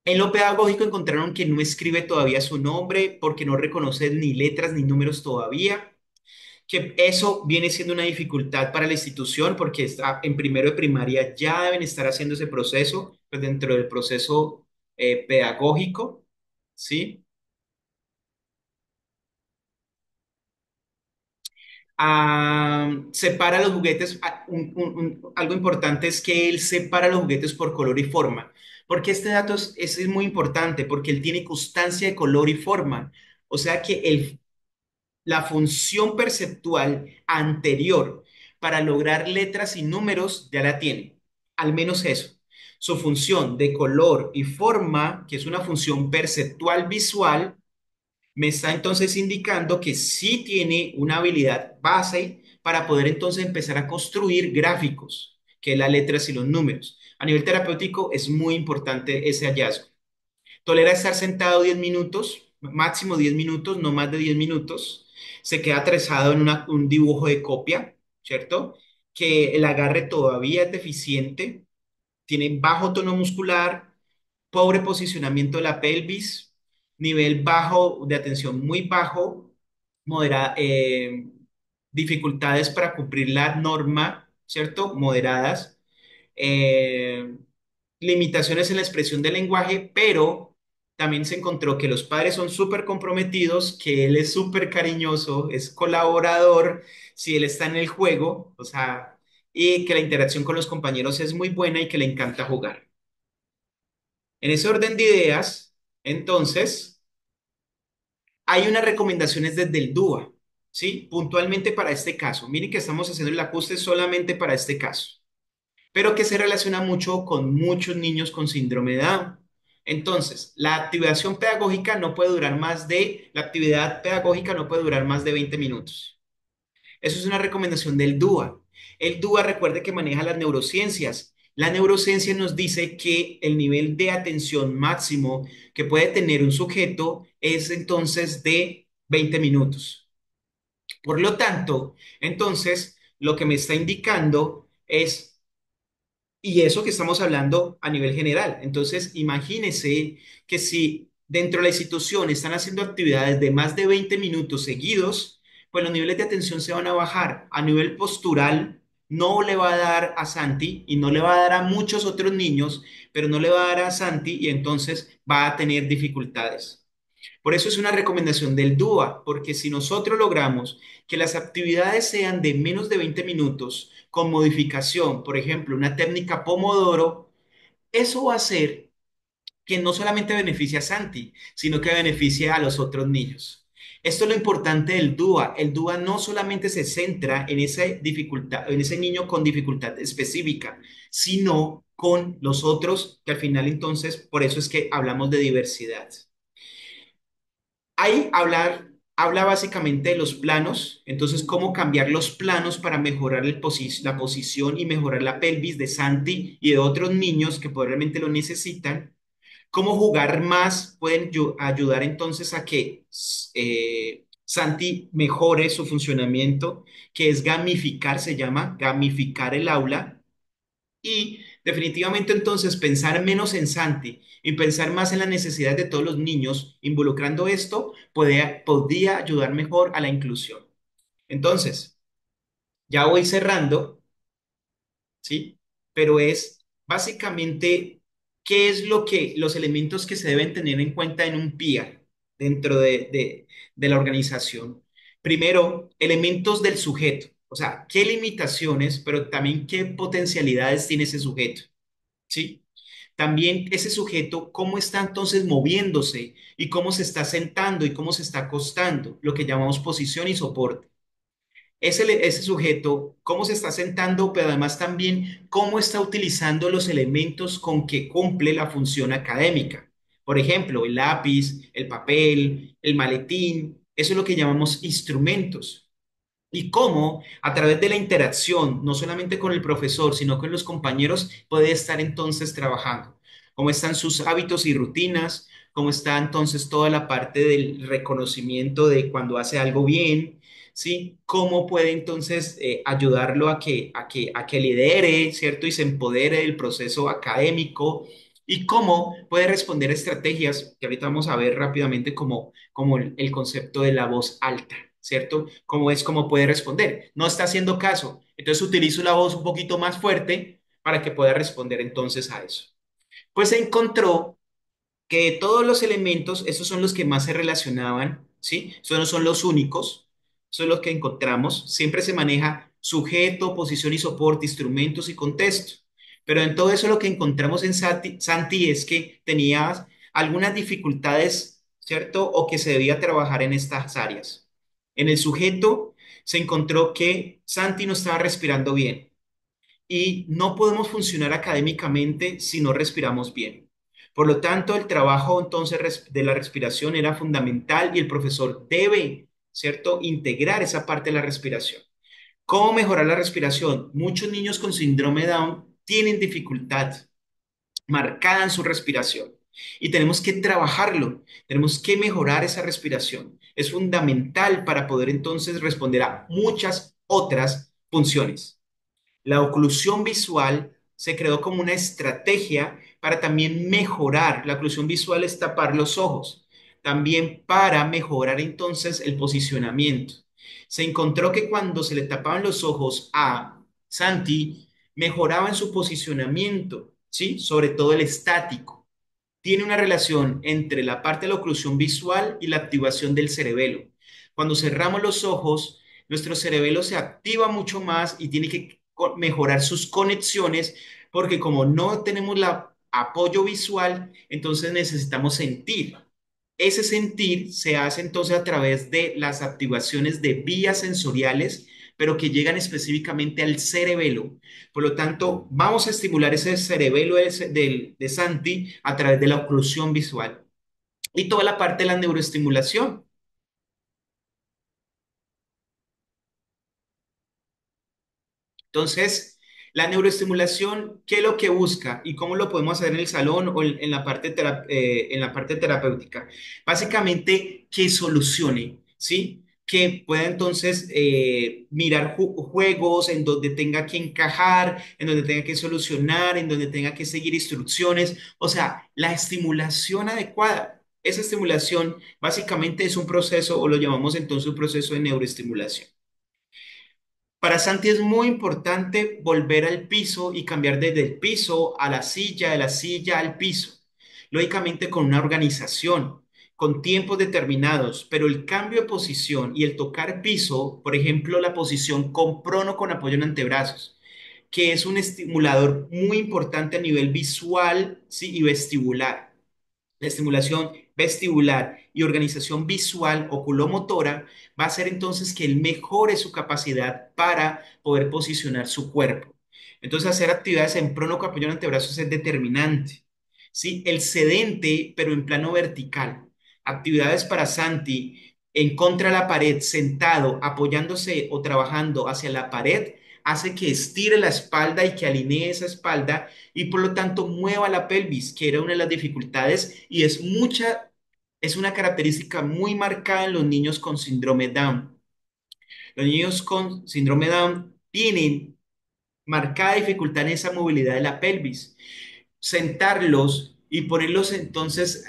En lo pedagógico encontraron que no escribe todavía su nombre porque no reconoce ni letras ni números todavía, que eso viene siendo una dificultad para la institución porque está en primero de primaria ya deben estar haciendo ese proceso, pues dentro del proceso pedagógico, ¿sí? Separa los juguetes. Algo importante es que él separa los juguetes por color y forma. Porque este dato es muy importante, porque él tiene constancia de color y forma. O sea que la función perceptual anterior para lograr letras y números ya la tiene. Al menos eso. Su función de color y forma, que es una función perceptual visual, me está entonces indicando que sí tiene una habilidad base para poder entonces empezar a construir gráficos, que es las letras y los números. A nivel terapéutico es muy importante ese hallazgo. Tolera estar sentado 10 minutos, máximo 10 minutos, no más de 10 minutos. Se queda atrasado en un dibujo de copia, ¿cierto? Que el agarre todavía es deficiente, tiene bajo tono muscular, pobre posicionamiento de la pelvis, nivel bajo de atención muy bajo, modera- eh, dificultades para cumplir la norma, ¿cierto? Moderadas, eh, limitaciones en la expresión del lenguaje, pero también se encontró que los padres son súper comprometidos, que él es súper cariñoso, es colaborador, si él está en el juego, o sea, y que la interacción con los compañeros es muy buena y que le encanta jugar. En ese orden de ideas, entonces, hay unas recomendaciones desde el DUA, ¿sí? Puntualmente para este caso. Miren que estamos haciendo el ajuste solamente para este caso, pero que se relaciona mucho con muchos niños con síndrome de Down. Entonces, la actividad pedagógica no puede durar más de 20 minutos. Eso es una recomendación del DUA. El DUA, recuerde que maneja las neurociencias. La neurociencia nos dice que el nivel de atención máximo que puede tener un sujeto es entonces de 20 minutos. Por lo tanto, entonces, lo que me está indicando es y eso que estamos hablando a nivel general. Entonces, imagínese que si dentro de la institución están haciendo actividades de más de 20 minutos seguidos, pues los niveles de atención se van a bajar. A nivel postural, no le va a dar a Santi y no le va a dar a muchos otros niños, pero no le va a dar a Santi y entonces va a tener dificultades. Por eso es una recomendación del DUA, porque si nosotros logramos que las actividades sean de menos de 20 minutos con modificación, por ejemplo, una técnica Pomodoro, eso va a hacer que no solamente beneficie a Santi, sino que beneficie a los otros niños. Esto es lo importante del DUA. El DUA no solamente se centra en esa dificultad, en ese niño con dificultad específica, sino con los otros, que al final entonces, por eso es que hablamos de diversidad. Habla básicamente de los planos, entonces cómo cambiar los planos para mejorar la posición y mejorar la pelvis de Santi y de otros niños que probablemente lo necesitan. Cómo jugar más pueden ayudar entonces a que Santi mejore su funcionamiento, que es gamificar, se llama gamificar el aula y definitivamente entonces pensar menos en Santi y pensar más en las necesidades de todos los niños, involucrando esto, podría ayudar mejor a la inclusión. Entonces, ya voy cerrando, ¿sí? Pero es básicamente qué es los elementos que se deben tener en cuenta en un PIA dentro de la organización. Primero, elementos del sujeto, o sea, qué limitaciones, pero también qué potencialidades tiene ese sujeto. ¿Sí? También ese sujeto, cómo está entonces moviéndose y cómo se está sentando y cómo se está acostando, lo que llamamos posición y soporte. Ese sujeto, cómo se está sentando, pero además también cómo está utilizando los elementos con que cumple la función académica. Por ejemplo, el lápiz, el papel, el maletín, eso es lo que llamamos instrumentos y cómo a través de la interacción, no solamente con el profesor, sino con los compañeros, puede estar entonces trabajando. Cómo están sus hábitos y rutinas, cómo está entonces toda la parte del reconocimiento de cuando hace algo bien, ¿sí? Cómo puede entonces ayudarlo a que lidere, ¿cierto? Y se empodere del proceso académico. Y cómo puede responder a estrategias que ahorita vamos a ver rápidamente como el concepto de la voz alta. ¿Cierto? Cómo puede responder. No está haciendo caso. Entonces utilizo la voz un poquito más fuerte para que pueda responder entonces a eso. Pues se encontró que todos los elementos, esos son los que más se relacionaban, ¿sí? Esos no son los únicos, son los que encontramos. Siempre se maneja sujeto, posición y soporte, instrumentos y contexto. Pero en todo eso lo que encontramos en Santi es que tenía algunas dificultades, ¿cierto? O que se debía trabajar en estas áreas. En el sujeto se encontró que Santi no estaba respirando bien y no podemos funcionar académicamente si no respiramos bien. Por lo tanto, el trabajo entonces de la respiración era fundamental y el profesor debe, ¿cierto?, integrar esa parte de la respiración. ¿Cómo mejorar la respiración? Muchos niños con síndrome de Down tienen dificultad marcada en su respiración y tenemos que trabajarlo, tenemos que mejorar esa respiración. Es fundamental para poder entonces responder a muchas otras funciones. La oclusión visual se creó como una estrategia para también mejorar. La oclusión visual es tapar los ojos, también para mejorar entonces el posicionamiento. Se encontró que cuando se le tapaban los ojos a Santi, mejoraba en su posicionamiento, ¿sí? Sobre todo el estático. Tiene una relación entre la parte de la oclusión visual y la activación del cerebelo. Cuando cerramos los ojos, nuestro cerebelo se activa mucho más y tiene que mejorar sus conexiones porque como no tenemos el apoyo visual, entonces necesitamos sentir. Ese sentir se hace entonces a través de las activaciones de vías sensoriales, pero que llegan específicamente al cerebelo. Por lo tanto, vamos a estimular ese cerebelo de Santi a través de la oclusión visual y toda la parte de la neuroestimulación. Entonces, la neuroestimulación, ¿qué es lo que busca y cómo lo podemos hacer en el salón o en la parte, en la parte terapéutica? Básicamente, que solucione, ¿sí? Que pueda entonces mirar juegos en donde tenga que encajar, en donde tenga que solucionar, en donde tenga que seguir instrucciones, o sea, la estimulación adecuada. Esa estimulación básicamente es un proceso, o lo llamamos entonces un proceso de neuroestimulación. Para Santi es muy importante volver al piso y cambiar desde el piso a la silla, de la silla al piso. Lógicamente con una organización, con tiempos determinados, pero el cambio de posición y el tocar piso, por ejemplo, la posición con prono con apoyo en antebrazos, que es un estimulador muy importante a nivel visual, sí, y vestibular. La estimulación vestibular y organización visual oculomotora va a hacer entonces que él mejore su capacidad para poder posicionar su cuerpo. Entonces, hacer actividades en prono con apoyo en antebrazos es determinante. ¿Sí? El sedente, pero en plano vertical. Actividades para Santi en contra de la pared, sentado, apoyándose o trabajando hacia la pared, hace que estire la espalda y que alinee esa espalda y por lo tanto mueva la pelvis, que era una de las dificultades y es una característica muy marcada en los niños con síndrome Down. Los niños con síndrome Down tienen marcada dificultad en esa movilidad de la pelvis. Sentarlos y ponerlos entonces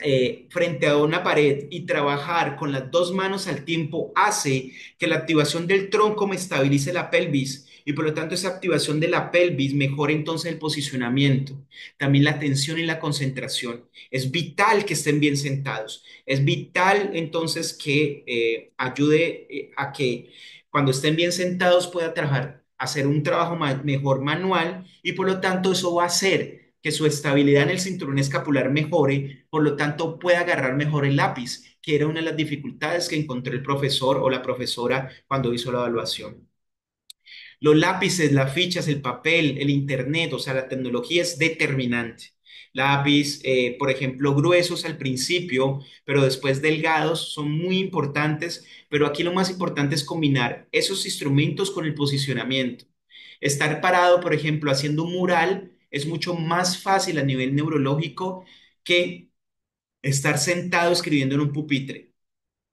frente a una pared y trabajar con las dos manos al tiempo hace que la activación del tronco me estabilice la pelvis y por lo tanto esa activación de la pelvis mejora entonces el posicionamiento, también la atención y la concentración. Es vital que estén bien sentados, es vital entonces que ayude a que cuando estén bien sentados pueda trabajar, hacer un trabajo mejor manual y por lo tanto eso va a hacer que su estabilidad en el cinturón escapular mejore, por lo tanto pueda agarrar mejor el lápiz, que era una de las dificultades que encontró el profesor o la profesora cuando hizo la evaluación. Los lápices, las fichas, el papel, el internet, o sea, la tecnología es determinante. Lápiz, por ejemplo, gruesos al principio, pero después delgados, son muy importantes, pero aquí lo más importante es combinar esos instrumentos con el posicionamiento. Estar parado, por ejemplo, haciendo un mural es mucho más fácil a nivel neurológico que estar sentado escribiendo en un pupitre.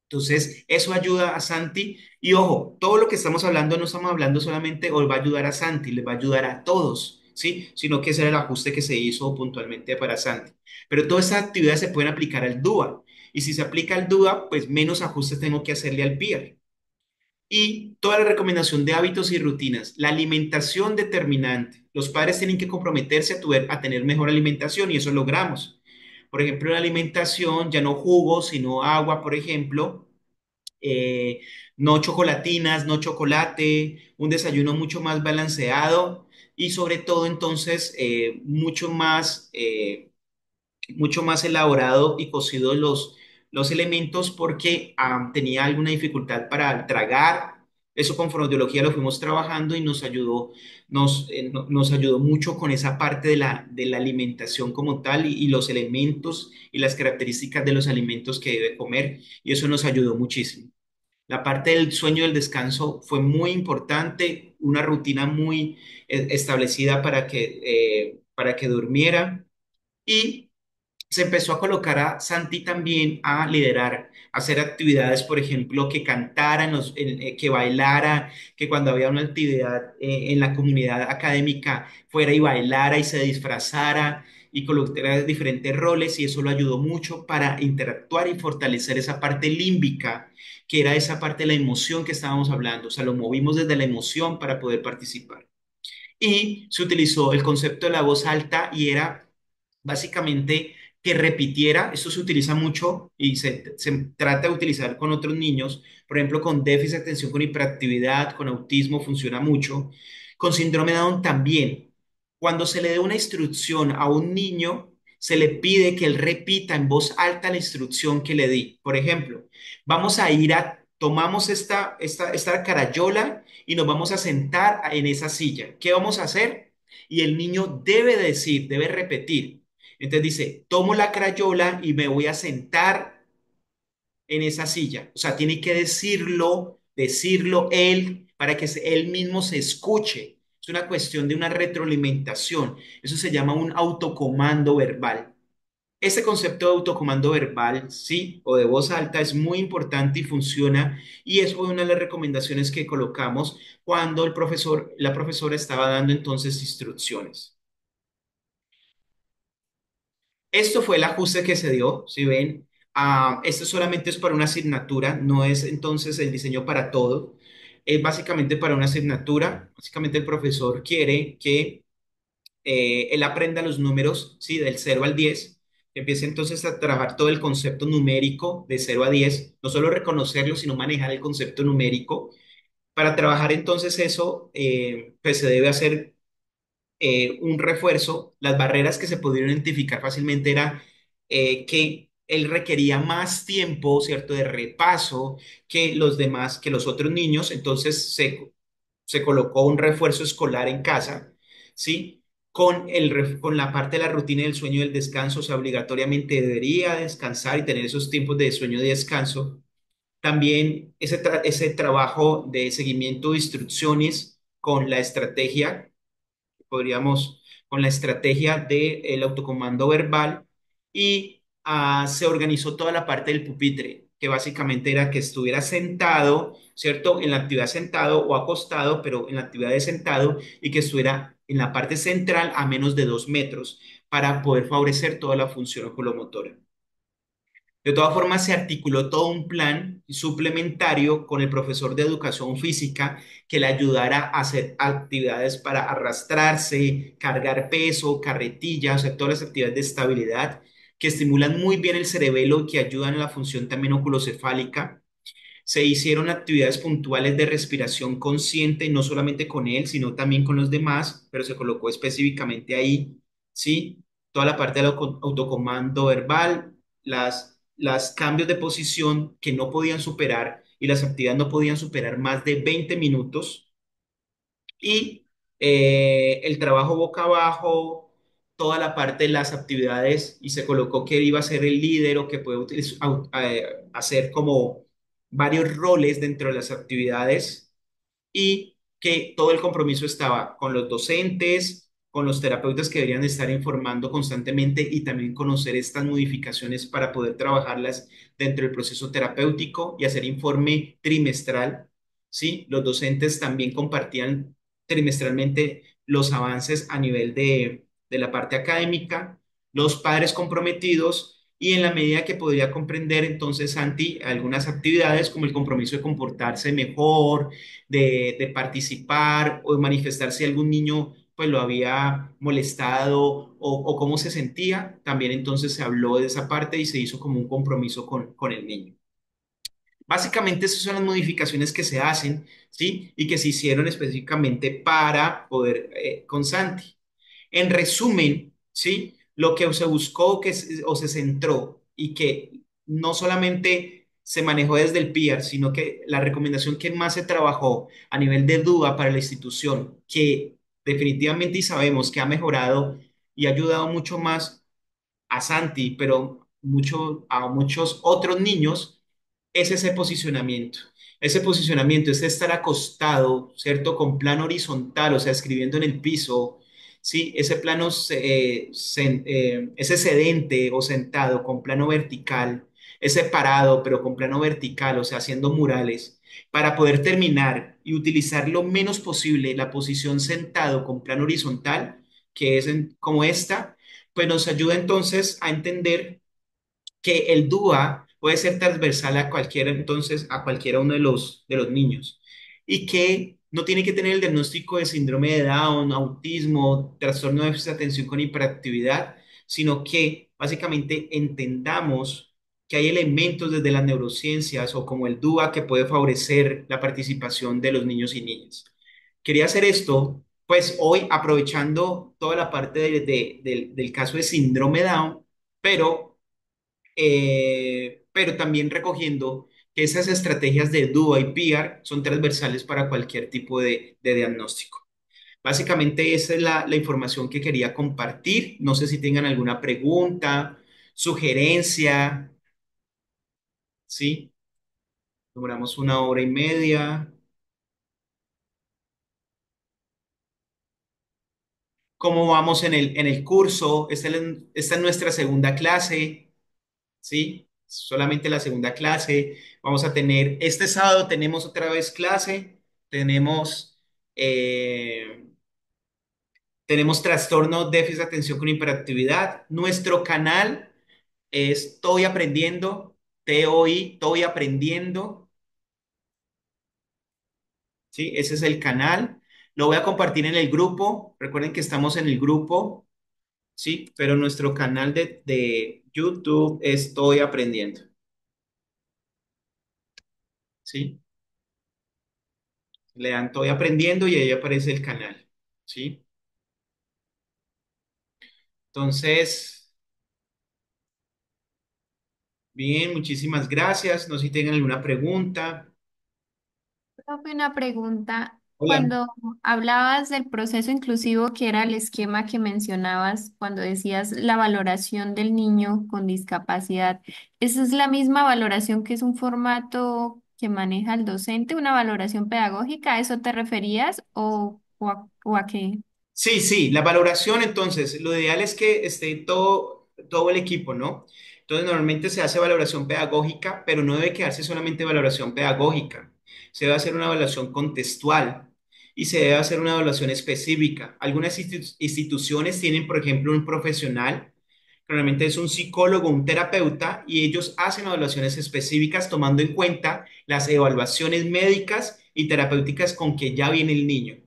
Entonces, eso ayuda a Santi. Y ojo, todo lo que estamos hablando no estamos hablando solamente o va a ayudar a Santi, le va a ayudar a todos, ¿sí? Sino que ese era el ajuste que se hizo puntualmente para Santi. Pero todas esas actividades se pueden aplicar al DUA. Y si se aplica al DUA, pues menos ajustes tengo que hacerle al PIR. Y toda la recomendación de hábitos y rutinas. La alimentación determinante. Los padres tienen que comprometerse a tener mejor alimentación y eso logramos. Por ejemplo, la alimentación, ya no jugos, sino agua, por ejemplo, eh, no chocolatinas, no chocolate, un desayuno mucho más balanceado y sobre todo entonces mucho más elaborado y cocido los elementos porque tenía alguna dificultad para tragar, Eso con fonoaudiología lo fuimos trabajando y nos ayudó mucho con esa parte de la alimentación como tal y los elementos y las características de los alimentos que debe comer y eso nos ayudó muchísimo. La parte del sueño y del descanso fue muy importante, una rutina muy establecida para que durmiera y se empezó a colocar a Santi también a liderar, a hacer actividades, por ejemplo, que cantara, que bailara, que cuando había una actividad en la comunidad académica fuera y bailara y se disfrazara y colocara diferentes roles y eso lo ayudó mucho para interactuar y fortalecer esa parte límbica, que era esa parte de la emoción que estábamos hablando, o sea, lo movimos desde la emoción para poder participar y se utilizó el concepto de la voz alta y era básicamente que repitiera, esto se utiliza mucho y se trata de utilizar con otros niños, por ejemplo, con déficit de atención, con hiperactividad, con autismo, funciona mucho, con síndrome de Down también. Cuando se le dé una instrucción a un niño, se le pide que él repita en voz alta la instrucción que le di. Por ejemplo, tomamos esta carayola y nos vamos a sentar en esa silla. ¿Qué vamos a hacer? Y el niño debe decir, debe repetir. Entonces dice, tomo la crayola y me voy a sentar en esa silla. O sea, tiene que decirlo él para que él mismo se escuche. Es una cuestión de una retroalimentación. Eso se llama un autocomando verbal. Ese concepto de autocomando verbal, sí, o de voz alta es muy importante y funciona. Y eso fue una de las recomendaciones que colocamos cuando la profesora estaba dando entonces instrucciones. Esto fue el ajuste que se dio, si ven, esto solamente es para una asignatura, no es entonces el diseño para todo, es básicamente para una asignatura, básicamente el profesor quiere que él aprenda los números, ¿sí? Del 0 al 10, que empiece entonces a trabajar todo el concepto numérico de 0 a 10, no solo reconocerlo, sino manejar el concepto numérico. Para trabajar entonces eso, pues se debe hacer un refuerzo, las barreras que se pudieron identificar fácilmente era que él requería más tiempo, ¿cierto?, de repaso que los demás, que los otros niños, entonces se colocó un refuerzo escolar en casa, ¿sí? Con la parte de la rutina del sueño y del descanso, o sea, obligatoriamente debería descansar y tener esos tiempos de sueño y descanso. También ese trabajo de seguimiento de instrucciones con la estrategia podríamos, con la estrategia del autocomando verbal y se organizó toda la parte del pupitre, que básicamente era que estuviera sentado, ¿cierto? En la actividad sentado o acostado, pero en la actividad de sentado y que estuviera en la parte central a menos de 2 metros para poder favorecer toda la función oculomotora. De todas formas, se articuló todo un plan suplementario con el profesor de educación física que le ayudara a hacer actividades para arrastrarse, cargar peso, carretilla, o sea, todas las actividades de estabilidad que estimulan muy bien el cerebelo y que ayudan a la función también oculocefálica. Se hicieron actividades puntuales de respiración consciente, no solamente con él, sino también con los demás, pero se colocó específicamente ahí, ¿sí? Toda la parte del autocomando verbal, las cambios de posición que no podían superar y las actividades no podían superar más de 20 minutos y el trabajo boca abajo, toda la parte de las actividades y se colocó que iba a ser el líder o que puede hacer como varios roles dentro de las actividades y que todo el compromiso estaba con los docentes, con los terapeutas que deberían estar informando constantemente y también conocer estas modificaciones para poder trabajarlas dentro del proceso terapéutico y hacer informe trimestral. Sí, los docentes también compartían trimestralmente los avances a nivel de la parte académica, los padres comprometidos y en la medida que podría comprender entonces Santi algunas actividades como el compromiso de comportarse mejor, de participar o de manifestar si algún niño pues lo había molestado o cómo se sentía. También entonces se habló de esa parte y se hizo como un compromiso con el niño. Básicamente esas son las modificaciones que se hacen, ¿sí? Y que se hicieron específicamente para poder con Santi. En resumen, ¿sí? Lo que se buscó o se centró y que no solamente se manejó desde el PIAR, sino que la recomendación que más se trabajó a nivel de DUA para la institución, que definitivamente y sabemos que ha mejorado y ha ayudado mucho más a Santi, pero a muchos otros niños, es ese posicionamiento. Ese posicionamiento es estar acostado, ¿cierto? Con plano horizontal, o sea, escribiendo en el piso, ¿sí? Ese plano, ese sedente o sentado con plano vertical, ese parado, pero con plano vertical, o sea, haciendo murales, para poder terminar y utilizar lo menos posible la posición sentado con plano horizontal, que es como esta, pues nos ayuda entonces a entender que el DUA puede ser transversal a cualquiera, entonces, a cualquiera uno de los niños y que no tiene que tener el diagnóstico de síndrome de Down, autismo, trastorno de déficit de atención con hiperactividad, sino que básicamente entendamos que hay elementos desde las neurociencias o como el DUA que puede favorecer la participación de los niños y niñas. Quería hacer esto, pues hoy aprovechando toda la parte del caso de síndrome Down, pero pero también recogiendo que esas estrategias de DUA y PIAR son transversales para cualquier tipo de diagnóstico. Básicamente esa es la información que quería compartir. No sé si tengan alguna pregunta, sugerencia, ¿sí? Duramos una hora y media. ¿Cómo vamos en el curso? Esta es nuestra segunda clase. ¿Sí? Solamente la segunda clase. Vamos a tener, este sábado tenemos otra vez clase, tenemos, eh, tenemos trastorno déficit de atención con hiperactividad. Nuestro canal es Estoy Aprendiendo, TOI, Estoy Aprendiendo, ¿sí? Ese es el canal. Lo voy a compartir en el grupo. Recuerden que estamos en el grupo, ¿sí? Pero nuestro canal de YouTube es Estoy Aprendiendo, ¿sí? Le dan Estoy Aprendiendo y ahí aparece el canal, ¿sí? Entonces, bien, muchísimas gracias. No sé si tengan alguna pregunta. Profe, una pregunta. Hola. Cuando hablabas del proceso inclusivo, que era el esquema que mencionabas cuando decías la valoración del niño con discapacidad, ¿esa es la misma valoración que es un formato que maneja el docente, una valoración pedagógica? ¿A eso te referías o a qué? Sí, sí, la valoración, entonces, lo ideal es que esté todo el equipo, ¿no? Entonces, normalmente se hace valoración pedagógica, pero no debe quedarse solamente valoración pedagógica. Se debe hacer una evaluación contextual y se debe hacer una evaluación específica. Algunas instituciones tienen, por ejemplo, un profesional, que normalmente es un psicólogo, un terapeuta, y ellos hacen evaluaciones específicas tomando en cuenta las evaluaciones médicas y terapéuticas con que ya viene el niño.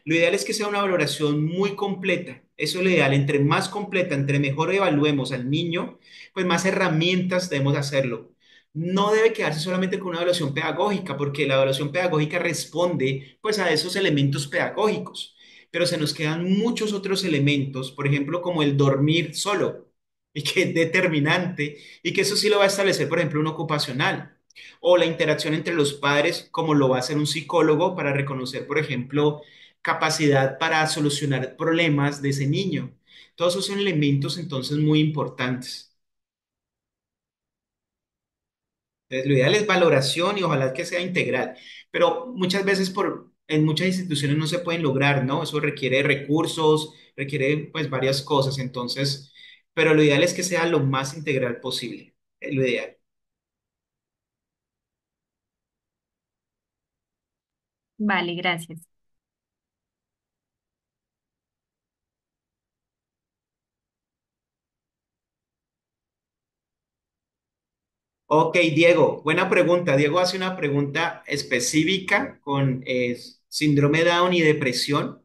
Lo ideal es que sea una valoración muy completa. Eso es lo ideal. Entre más completa, entre mejor evaluemos al niño, pues más herramientas debemos hacerlo. No debe quedarse solamente con una evaluación pedagógica, porque la evaluación pedagógica responde pues a esos elementos pedagógicos, pero se nos quedan muchos otros elementos, por ejemplo, como el dormir solo, y que es determinante, y que eso sí lo va a establecer, por ejemplo, un ocupacional, o la interacción entre los padres, como lo va a hacer un psicólogo para reconocer, por ejemplo, capacidad para solucionar problemas de ese niño. Todos esos son elementos entonces muy importantes. Entonces, lo ideal es valoración y ojalá que sea integral, pero muchas veces en muchas instituciones no se pueden lograr, ¿no? Eso requiere recursos, requiere pues varias cosas, entonces, pero lo ideal es que sea lo más integral posible, es lo ideal. Vale, gracias. Ok, Diego, buena pregunta. Diego hace una pregunta específica con síndrome Down y depresión.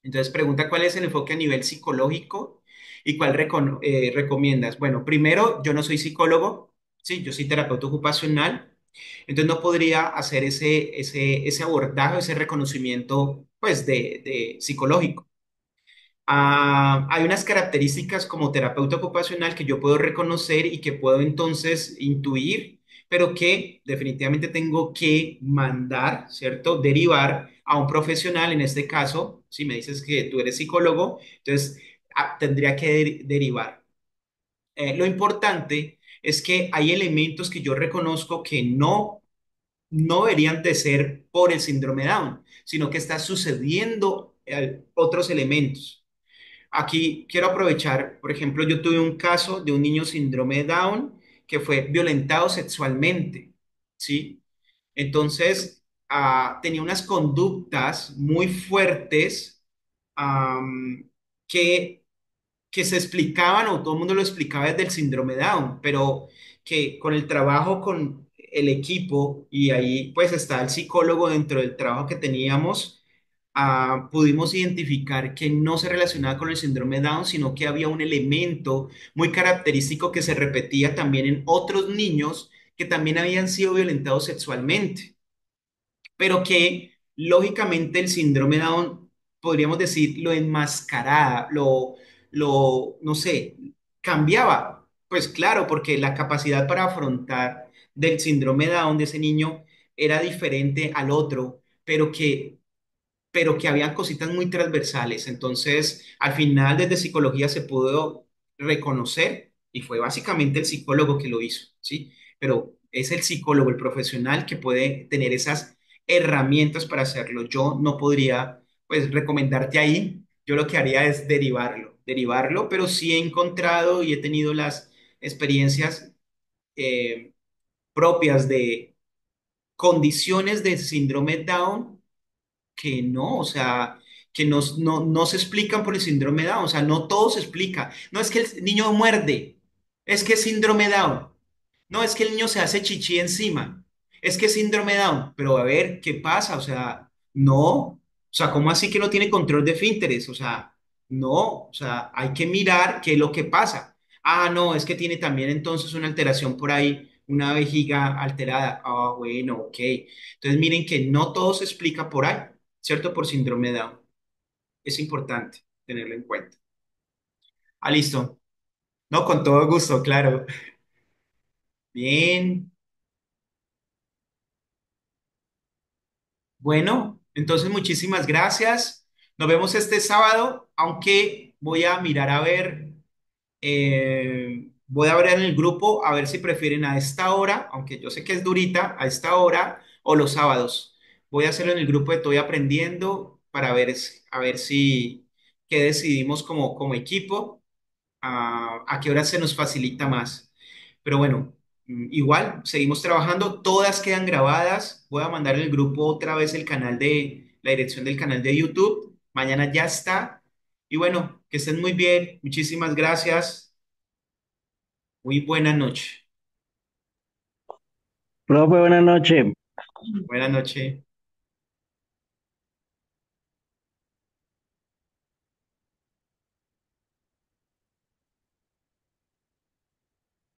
Entonces pregunta cuál es el enfoque a nivel psicológico y cuál recomiendas. Bueno, primero, yo no soy psicólogo, sí, yo soy terapeuta ocupacional, entonces no podría hacer ese abordaje, ese reconocimiento, pues, de psicológico. Hay unas características como terapeuta ocupacional que yo puedo reconocer y que puedo entonces intuir pero que definitivamente tengo que mandar, ¿cierto? Derivar a un profesional, en este caso, si me dices que tú eres psicólogo, entonces tendría que derivar. Lo importante es que hay elementos que yo reconozco que no deberían de ser por el síndrome Down, sino que está sucediendo otros elementos. Aquí quiero aprovechar, por ejemplo, yo tuve un caso de un niño síndrome Down que fue violentado sexualmente, ¿sí? Entonces, tenía unas conductas muy fuertes, am, que que se explicaban o todo el mundo lo explicaba desde el síndrome Down, pero que con el trabajo con el equipo y ahí pues está el psicólogo dentro del trabajo que teníamos, pudimos identificar que no se relacionaba con el síndrome Down, sino que había un elemento muy característico que se repetía también en otros niños que también habían sido violentados sexualmente, pero que lógicamente el síndrome Down, podríamos decir, lo enmascaraba, no sé, cambiaba. Pues claro, porque la capacidad para afrontar del síndrome Down de ese niño era diferente al otro, pero que había cositas muy transversales. Entonces, al final, desde psicología se pudo reconocer y fue básicamente el psicólogo que lo hizo, ¿sí? Pero es el psicólogo, el profesional que puede tener esas herramientas para hacerlo. Yo no podría, pues, recomendarte ahí. Yo lo que haría es derivarlo, pero sí he encontrado y he tenido las experiencias eh, propias de condiciones de síndrome Down que no, o sea, que no se explican por el síndrome Down, o sea, no todo se explica. No es que el niño muerde, es que es síndrome Down. No es que el niño se hace chichi encima, es que es síndrome Down. Pero a ver, ¿qué pasa? O sea, no, o sea, ¿cómo así que no tiene control de esfínteres? O sea, no, o sea, hay que mirar qué es lo que pasa. Ah, no, es que tiene también entonces una alteración por ahí, una vejiga alterada. Ah, bueno, ok. Entonces miren que no todo se explica por ahí. ¿Cierto? Por síndrome de Down. Es importante tenerlo en cuenta. Listo. No, con todo gusto, claro. Bien. Bueno, entonces muchísimas gracias. Nos vemos este sábado, aunque voy a mirar a ver, voy a ver en el grupo a ver si prefieren a esta hora, aunque yo sé que es durita, a esta hora o los sábados. Voy a hacerlo en el grupo de Estoy Aprendiendo para ver, a ver si qué decidimos como equipo, a qué hora se nos facilita más. Pero bueno, igual, seguimos trabajando, todas quedan grabadas. Voy a mandar en el grupo otra vez la dirección del canal de YouTube. Mañana ya está. Y bueno, que estén muy bien. Muchísimas gracias. Muy buena noche. Profe, buenas noches. Buena noche.